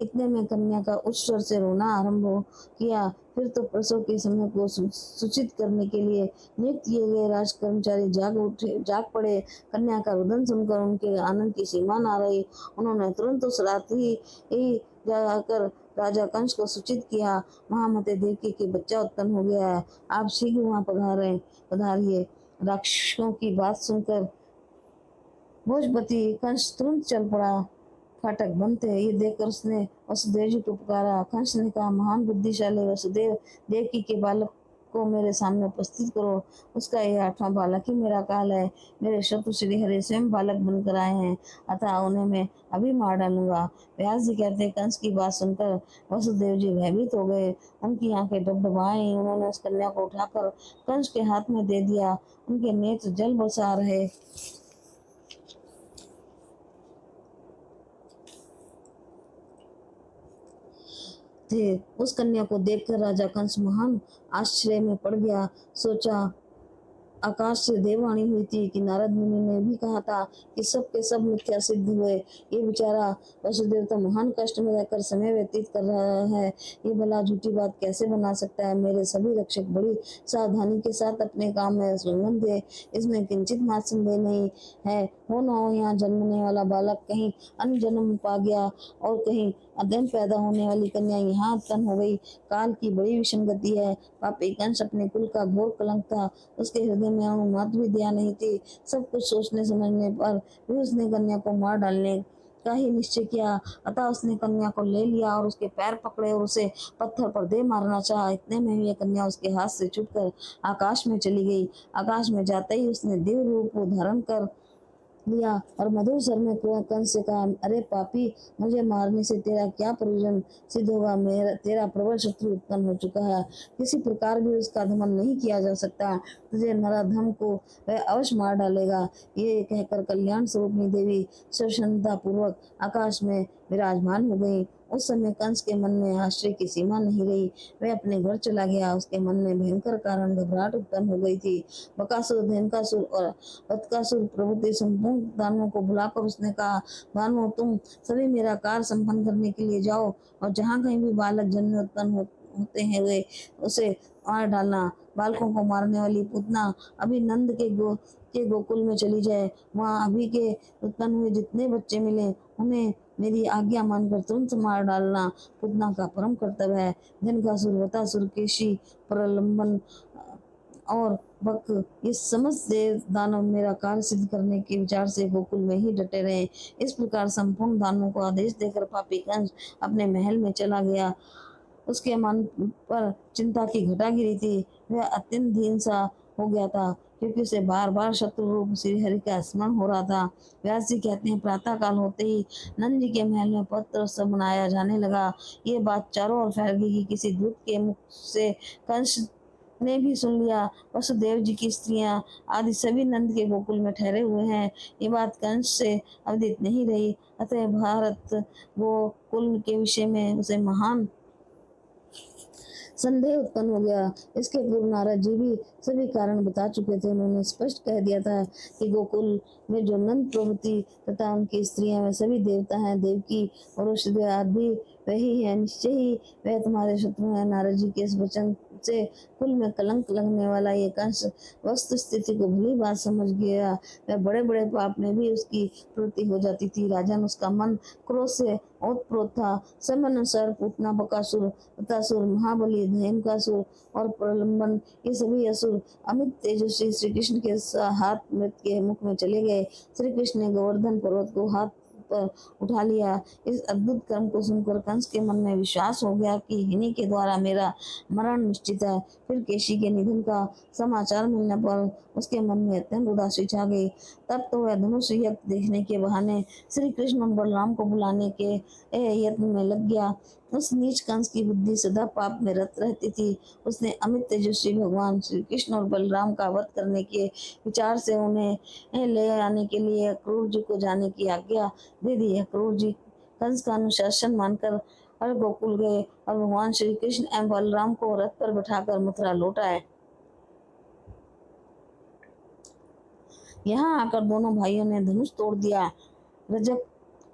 इतने में कन्या का उच्च स्वर से रोना आरंभ किया। फिर तो प्रसव के समय को सूचित करने के लिए नियुक्त किए गए राज कर्मचारी जाग पड़े। कन्या का रुदन सुनकर उनके आनंद की सीमा न रही। उन्होंने तुरंत उस रात्रि ही जाकर राजा कंस को सूचित किया, महामते देवकी के बच्चा उत्पन्न हो गया है, आप शीघ्र वहां पधारिए। राक्षसों की बात सुनकर भोजपति कंस तुरंत चल पड़ा। फाटक बंद थे। ये देखकर उसने वसुदेव जी को पुकारा। कंस ने कहा, महान बुद्धिशाली वसुदेव, देवकी के बालक को मेरे सामने उपस्थित करो। उसका यह 8वां बालक ही मेरा काल है। मेरे शत्रु श्री हरि स्वयं बालक बनकर आए हैं, अतः उन्हें मैं अभी मार डालूंगा। व्यास जी कहते हैं, कंस की बात सुनकर वसुदेव जी भयभीत हो गए। उनकी आंखें डबडबाई। उन्होंने उस कन्या को उठाकर कंस के हाथ में दे दिया। उनके नेत्र जल बरसा रहे थे। उस कन्या को देखकर राजा कंस महान आश्चर्य में पड़ गया। सोचा, आकाश से देववाणी हुई थी कि नारद मुनि ने भी कहा था कि सब के सब मिथ्या सिद्ध हुए। ये बेचारा वसुदेव तो महान कष्ट में रहकर समय व्यतीत कर रहा है। ये भला झूठी बात कैसे बना सकता है। मेरे सभी रक्षक बड़ी सावधानी के साथ अपने काम में संलग्न थे। इसमें किंचित मात्र संदेह नहीं है। हो न हो यहाँ जन्मने वाला बालक कहीं अन्य जन्म पा गया और कहीं अदम पैदा होने वाली कन्या यहाँ उत्पन्न हो गई। काल की बड़ी विसंगति है। पापी कंस अपने कुल का घोर कलंक था। उसके हृदय में अनुमात्र भी दया नहीं थी। सब कुछ सोचने समझने पर भी उसने कन्या को मार डालने का ही निश्चय किया। अतः उसने कन्या को ले लिया और उसके पैर पकड़े और उसे पत्थर पर दे मारना चाहा। इतने में यह कन्या उसके हाथ से छूटकर आकाश में चली गई। आकाश में जाते ही उसने दिव्य रूप धारण कर लिया और मधुर स्वर में कंस से कहा, अरे पापी, मुझे मारने से तेरा क्या प्रयोजन सिद्ध होगा। मेरा तेरा प्रबल शत्रु उत्पन्न हो चुका है। किसी प्रकार भी उसका दमन नहीं किया जा सकता। तुझे नराधम को वह अवश्य मार डालेगा। ये कहकर कल्याण स्वरूपनी देवी सप्रसन्नता पूर्वक आकाश में विराजमान हो गई। उस समय कंस के मन में आश्चर्य की सीमा नहीं रही। वह अपने घर चला गया। उसके मन में भयंकर कारण घबराहट उत्पन्न हो गई थी। बकासुर, धेनुकासुर और बदकासुर प्रभृति संपूर्ण दानवों को बुलाकर उसने कहा, दानवों, तुम सभी मेरा कार्य संपन्न करने के लिए जाओ और जहाँ कहीं भी बालक जन्म उत्पन्न होते हैं वे उसे मार डालना। बालकों को मारने वाली पूतना अभी नंद के गोकुल में चली जाए। वहाँ अभी के उत्पन्न हुए जितने बच्चे मिले उन्हें मेरी आज्ञा मानकर तुरंत मार डालना पूतना का परम कर्तव्य है। धनकासुर, वतासुर, केशी, प्रलंबन और बक, ये समस्त देव दानव मेरा कार्य सिद्ध करने के विचार से गोकुल में ही डटे रहे। इस प्रकार संपूर्ण दानवों को आदेश देकर पापी कंस अपने महल में चला गया। उसके मन पर चिंता की घटा गिरी थी। वह अत्यंत दीन सा हो गया था क्योंकि उसे बार बार शत्रु रूप श्री हरि का स्मरण हो रहा था। व्यास जी कहते हैं, प्रातः काल होते ही नंद जी के महल में पत्र सब बनाया जाने लगा। ये बात चारों ओर फैल गई कि किसी दूत के मुख से कंस ने भी सुन लिया। वसुदेव जी की स्त्रियां आदि सभी नंद के गोकुल में ठहरे हुए हैं। ये बात कंस से अवदित नहीं रही, अतः भारत गोकुल के विषय में उसे महान संदेह उत्पन्न हो गया। इसके पूर्व नारद जी भी सभी कारण बता चुके थे। उन्होंने स्पष्ट कह दिया था कि गोकुल में जो नंद प्रभृति तथा उनकी स्त्रियां वे सभी देवता हैं। देवकी और वसुदेव आदि भी वही है। निश्चय ही वह तुम्हारे शत्रु है। नारद जी के इस वचन से कुल में कलंक लगने वाला ये कंस वस्तु स्थिति को भली बात समझ गया। वह बड़े बड़े पाप में भी उसकी प्रवृत्ति हो जाती थी। राजन उसका मन क्रोध से ओतप्रोत था। समनुसार पूतना बकासुर बतासुर महाबली धेनुकासुर और प्रलंबन ये सभी असुर अमित तेजस्वी श्री कृष्ण के हाथ मृत के मुख में चले गए। श्री कृष्ण ने गोवर्धन पर्वत को हाथ पर उठा लिया। इस अद्भुत कर्म को सुनकर कंस के मन में विश्वास हो गया कि इन्हीं के द्वारा मेरा मरण निश्चित है। फिर केशी के निधन का समाचार मिलने पर उसके मन में अत्यंत उदासी छा गई। तब तो वह धनुष यज्ञ देखने के बहाने श्री कृष्ण और बलराम को बुलाने के यत्न में लग गया। उस नीच कंस की बुद्धि सदा पाप में रत रहती थी। उसने अमित तेजस्वी भगवान श्री कृष्ण और बलराम का वध करने के विचार से उन्हें ले आने के लिए क्रूर जी को जाने की आज्ञा दे दी है। क्रूर जी कंस का अनुशासन मानकर हर गोकुल गए और भगवान श्री कृष्ण एवं बलराम को रथ पर बिठाकर मथुरा लौट आए। यहाँ आकर दोनों भाइयों ने धनुष तोड़ दिया। रजक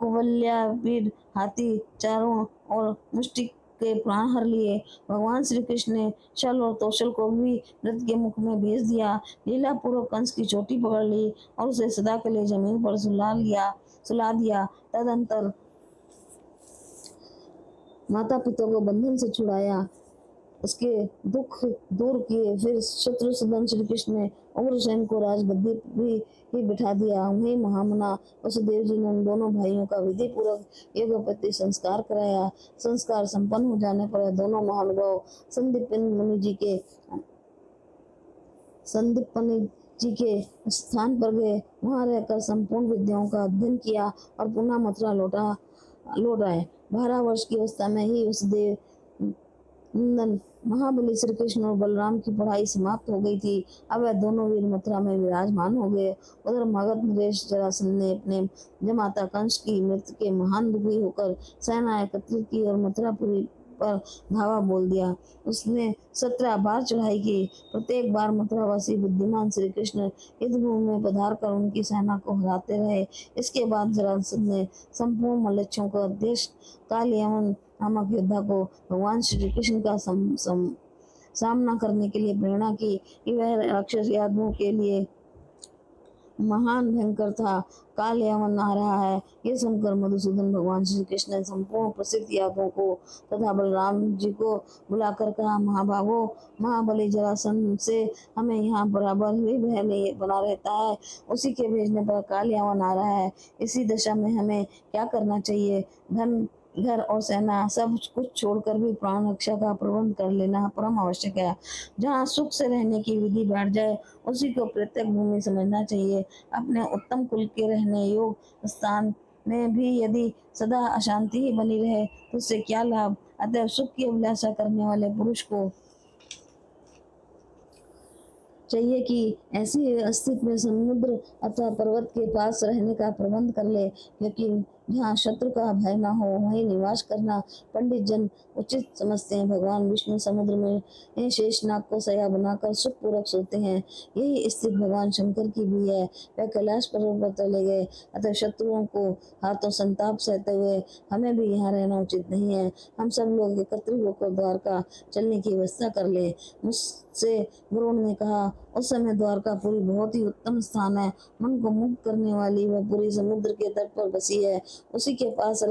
कुवलयावीर हाथी चारों और मुष्टि के प्राण हर लिए। भगवान श्री कृष्ण ने शल और तोशल को भी मृत के मुख में भेज दिया। लीला पूर्वक कंस की चोटी पकड़ ली और उसे सदा के लिए जमीन पर सुला दिया। तदंतर माता पिता को बंधन से छुड़ाया, उसके दुख दूर किए। फिर शत्रुसूदन श्री कृष्ण ने उग्रसेन को राजगद्दी भी ही बिठा दिया। उन्हें महामना वसुदेव जी ने उन दोनों भाइयों का विधि पूर्वक यज्ञोपवीत संस्कार कराया। संस्कार संपन्न हो जाने पर दोनों महानुभाव संदीपनि जी के स्थान पर गए। वहां रहकर संपूर्ण विद्याओं का अध्ययन किया और पुनः मथुरा लौट आए। 12 वर्ष की अवस्था में ही उस देव नंदन महाबली श्री कृष्ण और बलराम की पढ़ाई समाप्त हो गई थी। अब वह दोनों वीर मथुरा में विराजमान हो गए। उधर मगध नरेश जरासंध ने अपने जमाता कंस की मृत्यु के महान दुखी होकर सेना एकत्रित की और मथुरापुरी पर धावा बोल दिया। उसने 17 बार चढ़ाई की। प्रत्येक बार मथुरावासी बुद्धिमान श्री कृष्ण युद्धभूमि में पधार कर उनकी सेना को हराते रहे। इसके बाद जरासंध ने संपूर्ण मल्लेच्छों का देश कालयवन नामक योद्धा को भगवान श्री कृष्ण का सामना करने के लिए प्रेरणा की कि वह राक्षस यादवों के लिए महान भयंकर था। काल यमन आ रहा है। ये सुनकर मधुसूदन भगवान श्री कृष्ण ने संपूर्ण प्रसिद्ध यादवों को तथा बलराम जी को बुलाकर कहा, महाभागो, महाबली जरासंध से हमें यहाँ बराबर ही भय नहीं बना रहता है। उसी के भेजने पर काल यमन आ रहा है। इसी दशा में हमें क्या करना चाहिए? धन घर और सेना सब कुछ छोड़कर भी प्राण रक्षा का प्रबंध कर लेना परम आवश्यक है। जहाँ सुख से रहने की विधि बैठ जाए उसी को प्रत्येक भूमि समझना चाहिए। अपने उत्तम कुल के रहने योग स्थान में भी यदि सदा अशांति ही बनी रहे तो उससे क्या लाभ? अतः सुख की अभिलाषा करने वाले पुरुष को चाहिए कि ऐसी अस्तित्व में समुद्र अथवा पर्वत के पास रहने का प्रबंध कर ले, क्योंकि जहाँ शत्रु का भय न हो वहीं निवास करना पंडित जन उचित समझते हैं। भगवान विष्णु समुद्र में शेषनाग को सया बनाकर सुखपूर्वक सोते हैं। यही स्थिति भगवान शंकर की भी है। वह कैलाश पर्वत पर चले गए। अतः शत्रुओं को हाथों संताप सहते हुए हमें भी यहाँ रहना उचित नहीं है। हम सब लोग एकत्रित होकर द्वारका चलने की व्यवस्था कर ले। मुझसे गुरु ने कहा, उस समय द्वारकापुरी बहुत ही उत्तम स्थान है। मन को मुक्त करने वाली वह पूरी समुद्र के तट पर बसी है। उसी के पास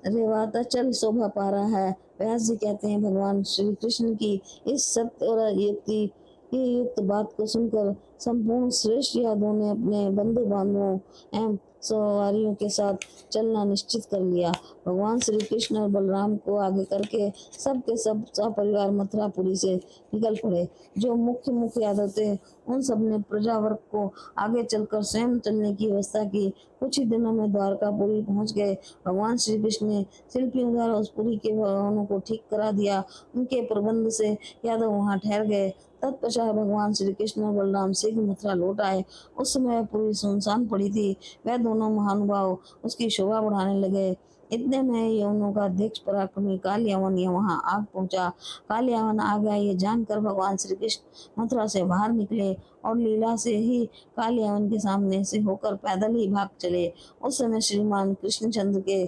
रेवाताचल शोभा पा रहा है। व्यास जी कहते हैं, भगवान श्री कृष्ण की इस सत्य और युक्त बात को सुनकर संपूर्ण श्रेष्ठ यादवों ने अपने बंधु बांधवों एवं सवारियों के साथ चलना निश्चित कर लिया। भगवान श्री कृष्ण और बलराम को आगे करके सबके सब सपरिवार मथुरापुरी से निकल पड़े। जो मुख्य मुख्य यादव थे उन सब ने प्रजा वर्ग को आगे चलकर स्वयं चलने की व्यवस्था की। कुछ ही दिनों में द्वारकापुरी पहुंच गए। भगवान श्री कृष्ण ने शिल्पियों द्वारा उस पुरी के भवनों को ठीक करा दिया। उनके प्रबंध से यादव वहां ठहर गए। तत्पश्चात भगवान श्री कृष्ण और बलराम शीघ्र मथुरा लौट आए। उस समय पूरी सुनसान पड़ी थी। वह दोनों महानुभाव उसकी शोभा बढ़ाने लगे। इतने में यवनों का अध्यक्ष पराक्रमी काल यवन वहां आग पहुंचा। काल यवन आ गया ये जानकर भगवान श्री कृष्ण मथुरा से बाहर निकले और लीला से ही काल यवन के सामने से होकर पैदल ही भाग चले। उस समय श्रीमान कृष्णचंद्र के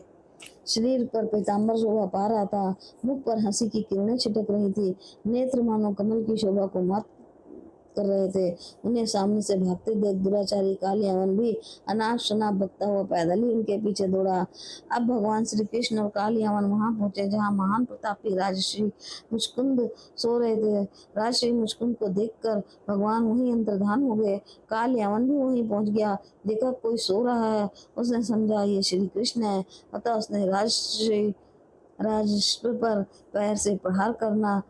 शरीर पर पीताम्बर शोभा पा रहा था। मुख पर हंसी की किरणें छिटक रही थी। नेत्र मानो कमल की शोभा को मात कर रहे थे। उन्हें सामने से भागते देख दुराचारी कालियावन भी अनाप शनाप बकता हुआ पैदल ही उनके पीछे दौड़ा। अब भगवान श्री कृष्ण और कालियावन वहां पहुंचे जहां महान प्रतापी राजश्री मुचकुंद सो रहे थे। राजश्री मुचकुंद को देखकर भगवान वहीं अंतर्धान हो गए। कालियावन भी वहीं पहुंच गया। देखा कोई सो रहा है, उसने समझा ये श्री कृष्ण है। अतः उसने राजश्री पर पैर से प्रहार करना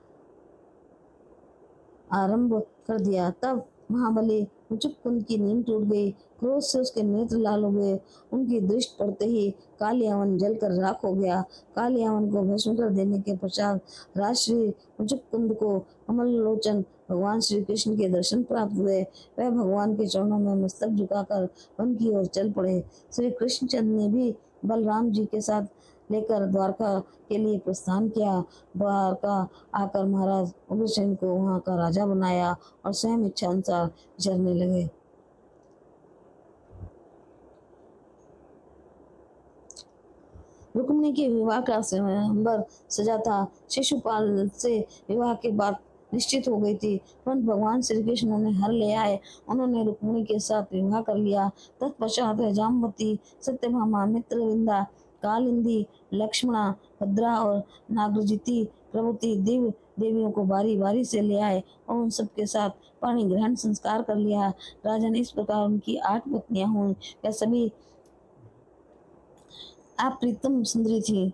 आरंभ कर दिया। तब महाबली मुचुकुंद की नींद टूट गई। क्रोध से उसके नेत्र लाल हो गए। उनकी दृष्टि पड़ते ही कालियावन जलकर राख हो गया। कालियावन को भस्म कर देने के पश्चात राजश्री मुचुकुंद को कमल लोचन भगवान श्री कृष्ण के दर्शन प्राप्त हुए। वह भगवान के चरणों में मस्तक झुकाकर वन की ओर चल पड़े। श्री कृष्णचंद्र ने भी बलराम जी के साथ लेकर द्वारका के लिए प्रस्थान किया। द्वारका आकर महाराज उग्रसेन को वहां का राजा बनाया और स्वयं इच्छा अनुसार विचरने लगे। रुक्मिणी के विवाह का स्वयंवर सजा था। शिशुपाल से विवाह के बाद निश्चित हो गई थी, परंतु भगवान श्री कृष्ण उन्हें हर ले आए। उन्होंने रुक्मिणी के साथ विवाह कर लिया। तत्पश्चात जामवती, सत्यभामा, मित्रविंदा, कालिंदी, लक्ष्मणा, भद्रा और नागरजिती प्रभृति दिव्य देवियों को बारी बारी से ले आए और उन सबके साथ पाणी ग्रहण संस्कार कर लिया। राजा ने इस प्रकार उनकी 8 पत्नियां हुई। वह सभी अप्रीतम सुंदरी थी।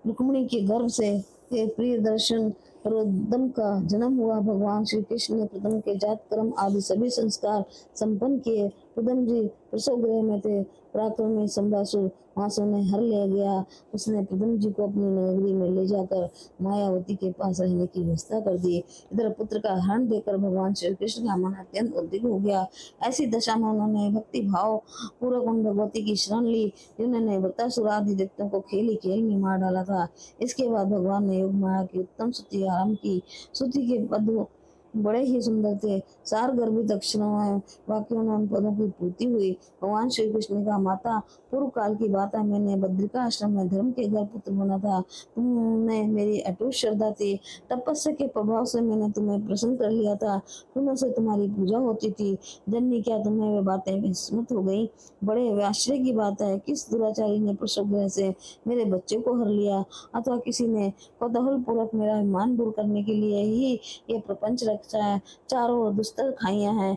रुक्मिणी के गर्भ से प्रिय दर्शन रोदम का जन्म हुआ। भगवान श्री कृष्ण ने प्रथम के जात कर्म आदि सभी संस्कार संपन्न किए। प्रथम जी प्रसव गृह में थे। पराक्रमी संबासुर वहां से उन्हें हर ले गया। उसने प्रथम जी को अपनी नगरी में ले जाकर मायावती के पास रहने की व्यवस्था कर दी। इधर पुत्र का हरण देकर भगवान श्री कृष्ण का मन अत्यंत उद्विग्न हो गया। ऐसी दशा में उन्होंने भक्ति भाव पूर्वक उन भगवती की शरण ली जिन्होंने वृतासुर आदि दैत्यों को खेल ही खेल में मार डाला था। इसके बाद भगवान ने योग माया की उत्तम स्तुति आरंभ की। स्तुति के पद बड़े ही सुंदर थे। सार गर्भित अक्षरों में वाक्यों में उन पदों की पूर्ति हुई। भगवान श्री कृष्ण ने कहा, माता पूर्व काल की बात है। मैंने बद्रिका आश्रम में धर्म के घर पुत्र बना था। तुमने मेरी अटूट श्रद्धा थी। तपस्या के प्रभाव से मैंने तुम्हें प्रसन्न कर लिया था। तुम्हें से तुम्हारी पूजा होती थी। जननी, क्या तुम्हें वे बातें विस्मृत हो गई? बड़े आश्चर्य की बात है, किस दुराचारी ने प्रसव गृह से मेरे बच्चे को हर लिया, अथवा किसी ने कौतूहल पूर्वक मेरा अभिमान दूर करने के लिए ही ये प्रपंच रचा है। चारों ओर दुस्तर खाइयां हैं,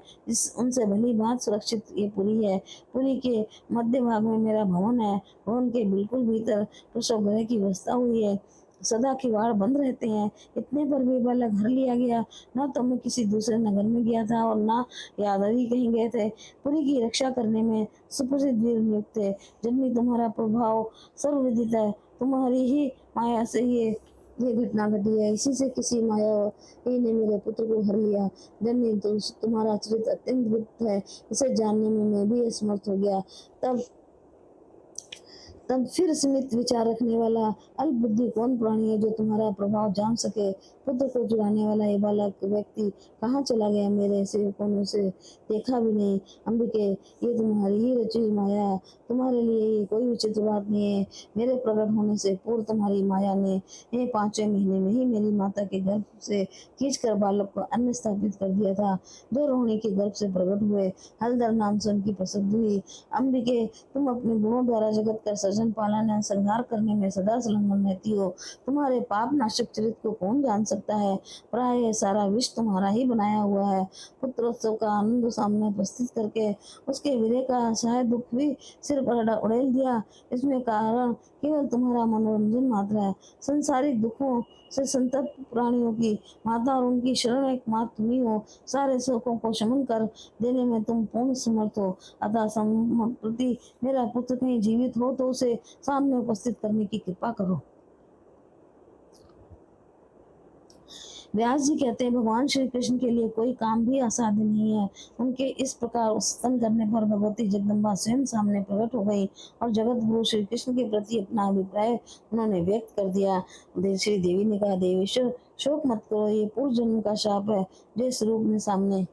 उनसे भली बात सुरक्षित ये पुरी है। पुरी के मध्य भाग में मेरा भवन है। भवन के बिल्कुल भीतर प्रसव गृह की व्यवस्था हुई है। सदा किवाड़ बंद रहते हैं। इतने पर भी बालक हर लिया गया। न तो मैं किसी दूसरे नगर में गया था और न यादव ही कहीं गए थे। पुरी की रक्षा करने में सुप्रसिद्ध वीर नियुक्त थे। जननी, तुम्हारा प्रभाव सर्वविदित है। तुम्हारी ही माया से ये घटना घटी है। इसी से किसी माया ने मेरे पुत्र को हर लिया। जननी, तुम्हारा चरित्र अत्यंत गुप्त है। इसे जानने में मैं भी असमर्थ हो गया। तब तब फिर सीमित विचार रखने वाला अल्प बुद्धि कौन प्राणी है जो तुम्हारा प्रभाव जान सके? पुत्र को चुराने वाला ये बालक व्यक्ति कहाँ चला गया? मेरे सेवकों ने उसे देखा भी नहीं। अंबिके, ये तुम्हारी ही रची हुई माया है। तुम्हारे लिए ये कोई विचित्र बात नहीं है। मेरे प्रकट होने से पूर्व तुम्हारी माया ने 5वें महीने में ही मेरी माता के गर्भ से खींचकर बालक को अन्न स्थापित कर दिया था, जो रोहिणी के गर्भ से प्रकट हुए। हलधर नाम से उनकी प्रसिद्धि हुई। अंबिके, तुम अपने गुणों द्वारा जगत का सृजन पालन एवं संहार करने में सदा संलग्न रहती हो। तुम्हारे पाप नाशक चरित्र को कौन जान सकता सकता है। प्राय यह सारा विश्व तुम्हारा ही बनाया हुआ है। पुत्रोत्सव का आनंद सामने उपस्थित करके उसके विरह का शायद दुख भी सिर पर उड़ेल दिया। इसमें कारण केवल तुम्हारा मनोरंजन मात्र है। संसारिक दुखों से संतप्त प्राणियों की माता और उनकी शरण एकमात्र तुम्ही हो। सारे शोकों को शमन कर देने में तुम पूर्ण समर्थ हो। अतः संप्रति मेरा पुत्र कहीं जीवित हो तो उसे सामने उपस्थित करने की कृपा करो। व्यास जी कहते हैं, भगवान श्री कृष्ण के लिए कोई काम भी असाध्य नहीं है। उनके इस प्रकार स्तन करने पर भगवती जगदम्बा स्वयं सामने प्रकट हो गई और जगत गुरु श्री कृष्ण के प्रति अपना अभिप्राय उन्होंने व्यक्त कर दिया। श्री देवी ने कहा, देवेश्वर शोक मत करो, ये पूर्व जन्म का शाप है जो इस रूप में सामने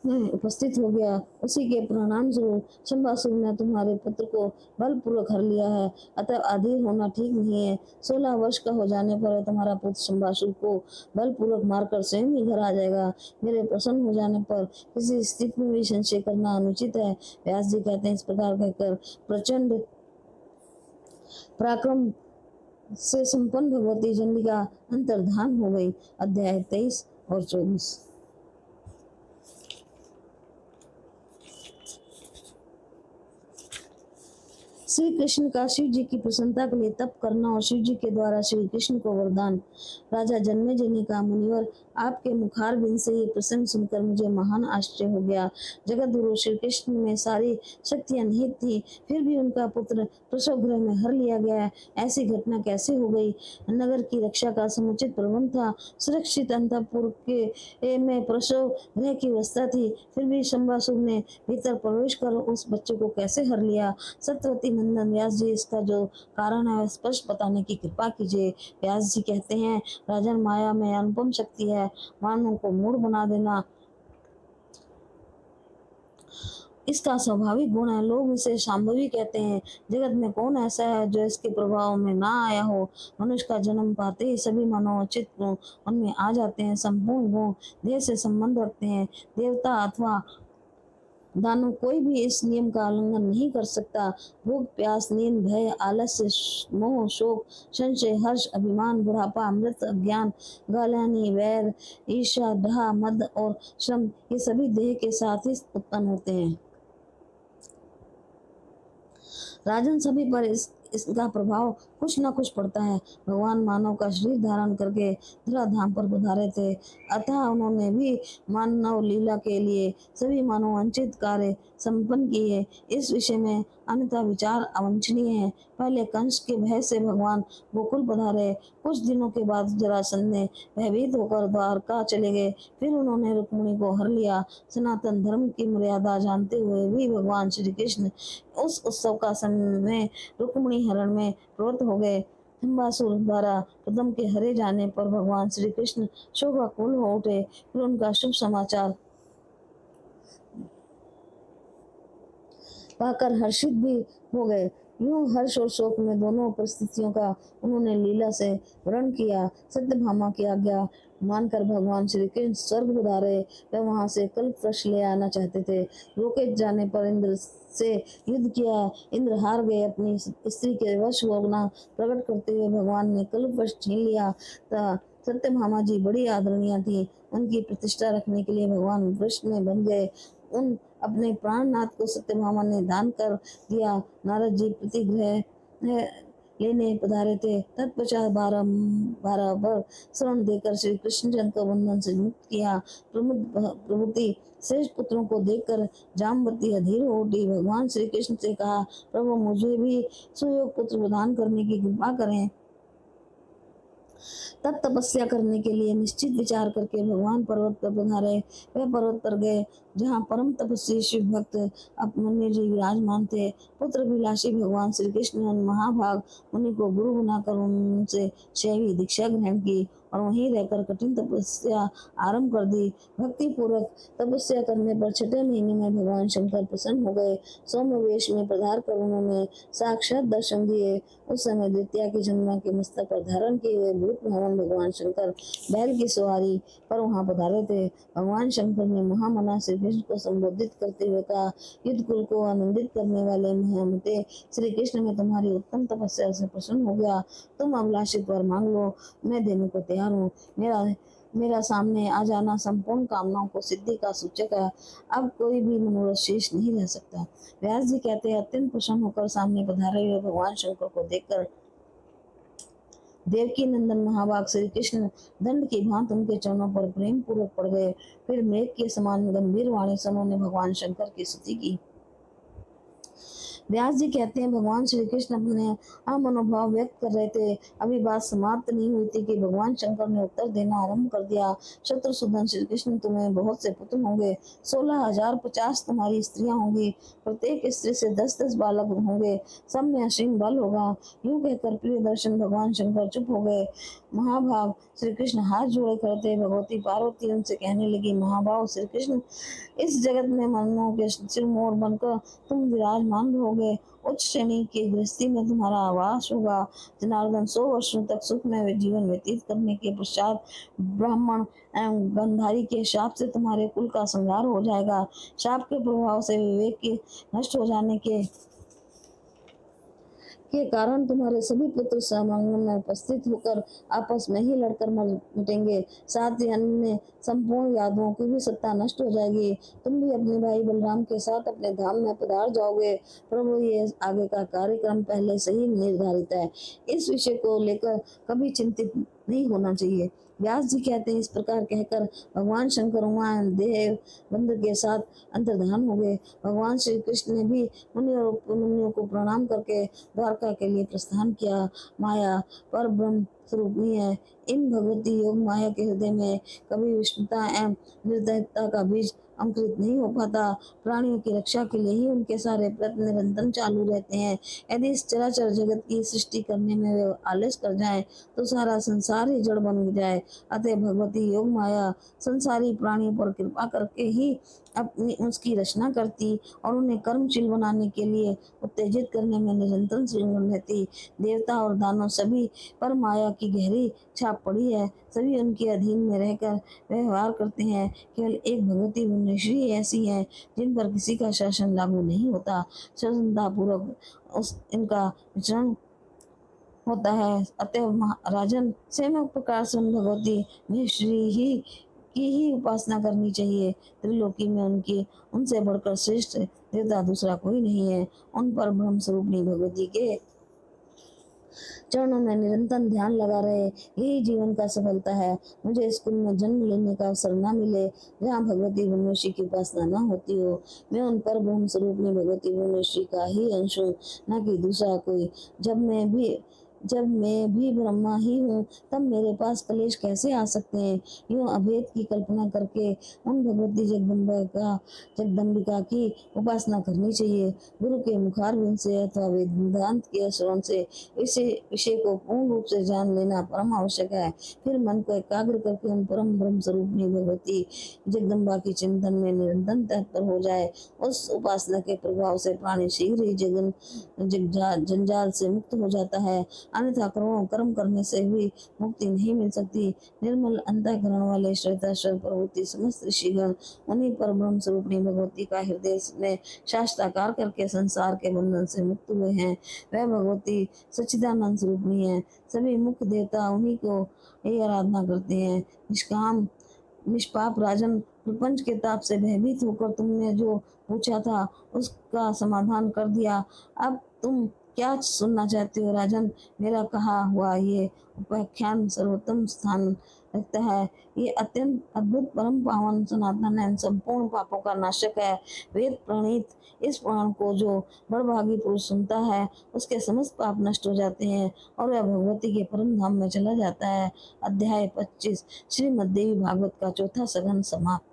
उपस्थित हो गया। उसी के परिणाम स्वरूप शंबासुर ने तुम्हारे पुत्र को बलपूर्वक हर लिया है। अतः अधीर होना ठीक नहीं है। 16 वर्ष का हो जाने पर तुम्हारा पुत्र शंबासुर को बलपूर्वक मारकर स्वयं ही घर आ जाएगा। मेरे प्रसन्न हो जाने पर किसी स्थिति में भी संशय करना अनुचित है। व्यास जी कहते हैं, इस प्रकार कहकर प्रचंड पराक्रम से संपन्न भगवती चंडिका अंतर्धान हो गई। अध्याय 23 और 24। श्री कृष्ण का शिव जी की प्रसन्नता के लिए तप करना और शिव जी के द्वारा श्री कृष्ण को वरदान। राजा जन्मेजय ने कहा, मुनिवर, आपके मुखार बिंद से ये प्रसंग सुनकर मुझे महान आश्चर्य हो गया। जगत गुरु श्री कृष्ण में सारी शक्तियां निहित थी, फिर भी उनका पुत्र प्रसव गृह में हर लिया गया। ऐसी घटना कैसे हो गई? नगर की रक्षा का समुचित प्रबंध था, सुरक्षित अंतःपुर के में प्रसव गृह की व्यवस्था थी, फिर भी शंबासुर ने भीतर प्रवेश कर उस बच्चे को कैसे हर लिया? सत्यवती नंदन व्यास जी, इसका जो कारण है स्पष्ट बताने की कृपा कीजिए। व्यास जी कहते हैं, राजन, माया में अनुपम शक्ति है, मानव को मूढ़ बना देना इसका स्वाभाविक गुण है। लोग इसे शांभवी कहते हैं। जगत में कौन ऐसा है जो इसके प्रभाव में ना आया हो? मनुष्य का जन्म पाते ही सभी मनोचित गुण उनमें आ जाते हैं। संपूर्ण गुण देह से संबंध रखते हैं। देवता अथवा दानव कोई भी इस नियम का उल्लंघन नहीं कर सकता। भूख, प्यास, नींद, भय, आलस्य, मोह, शोक, संशय, हर्ष, अभिमान, बुढ़ापा, अमृत, अज्ञान, ग्लानि, वैर, ईर्ष्या, दाह, मद और श्रम, ये सभी देह के साथ ही उत्पन्न होते हैं। राजन, सभी पर इसका प्रभाव कुछ न कुछ पड़ता है। भगवान मानव का शरीर धारण करके धराधाम पर पधारे थे, अतः उन्होंने भी मानव लीला के लिए सभी मनोवांछित कार्य संपन्न किए। इस विषय में अन्यथा विचार अवांछनीय है। पहले कंस के भय से भगवान गोकुल पधारे, कुछ दिनों के बाद जरासंध ने भयभीत होकर द्वारका चले गए, फिर उन्होंने रुक्मिणी को हर लिया। सनातन धर्म की मर्यादा जानते हुए भी भगवान श्री कृष्ण उस उत्सव का समय रुक्मिणी हरण में प्रवृत्त हो गए। शंबासुर द्वारा प्रथम के हरे जाने पर भगवान श्री कृष्ण शोकाकुल हो उठे। फिर उनका शुभ समाचार पाकर हर्षित भी हो गए। यूं हर्ष और शोक में दोनों परिस्थितियों का उन्होंने लीला से वर्णन किया। सत्यभामा की आज्ञा मानकर भगवान श्री कृष्ण स्वर्ग पधारे। वे वहां से कल्प वृक्ष ले आना चाहते थे। रोके जाने पर इंद्र से युद्ध किया। इंद्र हार गए। अपनी स्त्री के वश होना प्रकट करते हुए भगवान ने कल्प वृक्ष छीन लिया। सत्यभामा जी बड़ी आदरणीय थी। उनकी प्रतिष्ठा रखने के लिए भगवान वृक्ष में बन गए। उन अपने प्राणनाथ को सत्यभामा ने दान कर दिया। नारद जी प्रतिगृह लेने पधारे थे। तत्पश्चात 12 बार शरण देकर श्री कृष्णचंद्र को बंधन से मुक्त किया। प्रभुति श्रेष्ठ पुत्रों को देखकर जामवती अधीर हो उठी। भगवान श्री कृष्ण से कहा, प्रभु, मुझे भी सुयोग पुत्र प्रदान करने की कृपा करें। तब तपस्या करने के लिए निश्चित विचार करके भगवान पर्वत पर पधारे। वे पर्वत पर गए जहाँ परम तपस्वी शिव भक्त अभिमन्यु जी विराजमान थे। पुत्र विलासी भगवान श्री कृष्ण ने उन महाभाग मुनि को गुरु बनाकर उनसे शैवी दीक्षा ग्रहण की। और वहीं रहकर कठिन तपस्या आरंभ कर दी। भक्ति पूर्वक तपस्या करने पर 6ठे महीने में भगवान शंकर प्रसन्न हो गए। सौम्य वेश में पधार कर उन्होंने साक्षात दर्शन दिए। उस समय द्वितीया की जन्मा के मस्तक पर धारण किए हुए भूत भवन भगवान शंकर बैल की सवारी पर वहां पधारे थे। भगवान शंकर ने महामना श्री कृष्ण को संबोधित करते हुए कहा, युद्ध कुल को आनंदित करने वाले महामते श्री कृष्ण, में तुम्हारी उत्तम तपस्या से प्रसन्न हो गया। तुम अभिलाषित वर मांग लो, मैं देने को तैयार हूँ। मेरा मेरा सामने आ जाना संपूर्ण कामनाओं को सिद्धि का सूचक है। अब कोई भी मनोरथ शेष नहीं रह सकता। व्यास जी कहते हैं, अत्यंत प्रसन्न होकर सामने पधारे हुए भगवान शंकर को देखकर देवकी नंदन महाभाग श्री कृष्ण दंड की भांति उनके चरणों पर प्रेम पूर्वक पड़ गए। फिर मेघ के समान गंभीर वाणी से उन्होंने भगवान शंकर की स्तुति की। व्यास जी कहते हैं, भगवान श्री कृष्ण अपने अमनोभाव व्यक्त कर रहे थे। अभी बात समाप्त नहीं हुई थी कि भगवान शंकर ने उत्तर देना आरंभ कर दिया। शत्रुसूदन श्री कृष्ण, तुम्हें बहुत से पुत्र होंगे। 16,050 तुम्हारी स्त्रियां होंगी। प्रत्येक स्त्री से 10-10 बालक होंगे। सब में असीम बल होगा। यूं कहकर प्रिय दर्शन भगवान शंकर चुप हो गए। महाभाव श्री कृष्ण हाथ जोड़े खड़े थे। भगवती पार्वती उनसे कहने लगी, महाभाव श्री कृष्ण, इस जगत में मनों के सिरमौर बनकर तुम विराजमान रहोगे। उच्च श्रेणी की गृहस्थी में तुम्हारा आवास होगा। जनार्दन 100 वर्षों तक सुखमय जीवन व्यतीत करने के पश्चात ब्राह्मण एवं गंधारी के शाप से तुम्हारे कुल का संहार हो जाएगा। शाप के प्रभाव से विवेक के नष्ट हो जाने के कारण तुम्हारे सभी पुत्र समागम में उपस्थित होकर आपस में ही लड़कर मर मिटेंगे। साथ ही अन्य संपूर्ण यादवों की भी सत्ता नष्ट हो जाएगी। तुम भी अपने भाई बलराम के साथ अपने धाम में पधार जाओगे। प्रभु, ये आगे का कार्यक्रम पहले से ही निर्धारित है। इस विषय को लेकर कभी चिंतित नहीं होना चाहिए। व्यास जी कहते हैं, इस प्रकार कहकर भगवान शंकर वहाँ देव बंधु के साथ अंतर्धान हो गए। भगवान श्री कृष्ण ने भी मुनियों को प्रणाम करके द्वारका के लिए प्रस्थान किया। माया पर ब्रह्म स्वरूपनी है। इन भगवती योग माया के हृदय में कभी विष्णुता एवं निर्दयता का बीज अंकुरित नहीं हो पाता। प्राणियों की रक्षा के लिए ही उनके सारे प्रयत्न निरंतर चालू रहते हैं। यदि इस चराचर जगत की सृष्टि करने में वे आलस्य कर जाएं, तो सारा संसार ही जड़ बन जाए। अतः भगवती योग माया संसारी प्राणियों पर कृपा करके ही अपनी उसकी रचना करती और उन्हें कर्मशील बनाने के लिए उत्तेजित करने में निरंतर संलग्न रहती। देवता और दानव सभी पर माया की गहरी छाप पड़ी है। सभी उनके अधीन में रहकर व्यवहार करते हैं। केवल एक भगवती मुनिश्री ऐसी है जिन पर किसी का शासन लागू नहीं होता। स्वतंत्रता पूर्वक उस इनका विचरण होता है। अतः राजन, सेवक प्रकार से उन भगवती महेश्वरी ही की ही उपासना करनी चाहिए। त्रिलोकी में उनसे बढ़कर श्रेष्ठ देवता दूसरा कोई नहीं है। उन पर ब्रह्म स्वरूपनी भगवती के चरणों में निरंतर ध्यान लगा रहे, यही जीवन का सफलता है। मुझे इस कुल में जन्म लेने का अवसर न मिले जहाँ भगवती भुवनेश्वरी की उपासना न होती हो। मैं उन पर ब्रह्म स्वरूपनी भगवती भुवनेश्वरी का ही अंश हूँ, न कि दूसरा कोई। जब मैं भी ब्रह्मा ही हूँ, तब मेरे पास कलेश कैसे आ सकते हैं। यूं अभेद की कल्पना करके उन भगवती जगदम्बिका की उपासना करनी चाहिए। गुरु के मुखारविंद से अथवा वेदांत के श्रवण से इस विषय को पूर्ण रूप से जान लेना परम आवश्यक है। फिर मन को एकाग्र करके उन परम ब्रह्म स्वरूपनी भगवती जगदम्बा की चिंतन में निरंतर तत्पर हो जाए। उस उपासना के प्रभाव से प्राणी शीघ्र ही जंजाल से मुक्त हो जाता है। अन्यथा करोड़ों कर्म करने से भी मुक्ति नहीं मिल सकती। निर्मल अंतःकरण वाले श्वेताश्वर प्रभुति समस्त ऋषिगण उन्हीं पर ब्रह्म स्वरूपनी भगवती का हृदय में शास्त्राकार करके संसार के बंधन से मुक्त हुए हैं। वह भगवती सच्चिदानंद स्वरूपनी है। सभी मुख्य देवता उन्हीं को ही आराधना करते हैं। निष्काम निष्पाप राजन, प्रपंच के ताप से भयभीत होकर तुमने जो पूछा था उसका समाधान कर दिया। अब तुम क्या सुनना चाहते हो राजन? मेरा कहा हुआ ये उपाख्यान सर्वोत्तम स्थान रखता है। ये अत्यंत अद्भुत परम पावन सनातन है, संपूर्ण पापों का नाशक है। वेद प्रणीत इस पुराण को जो बड़भागी पुरुष सुनता है, उसके समस्त पाप नष्ट हो जाते हैं और वह भगवती के परम धाम में चला जाता है। अध्याय 25 श्रीमद्देवी भागवत का चौथा सघन समाप्त।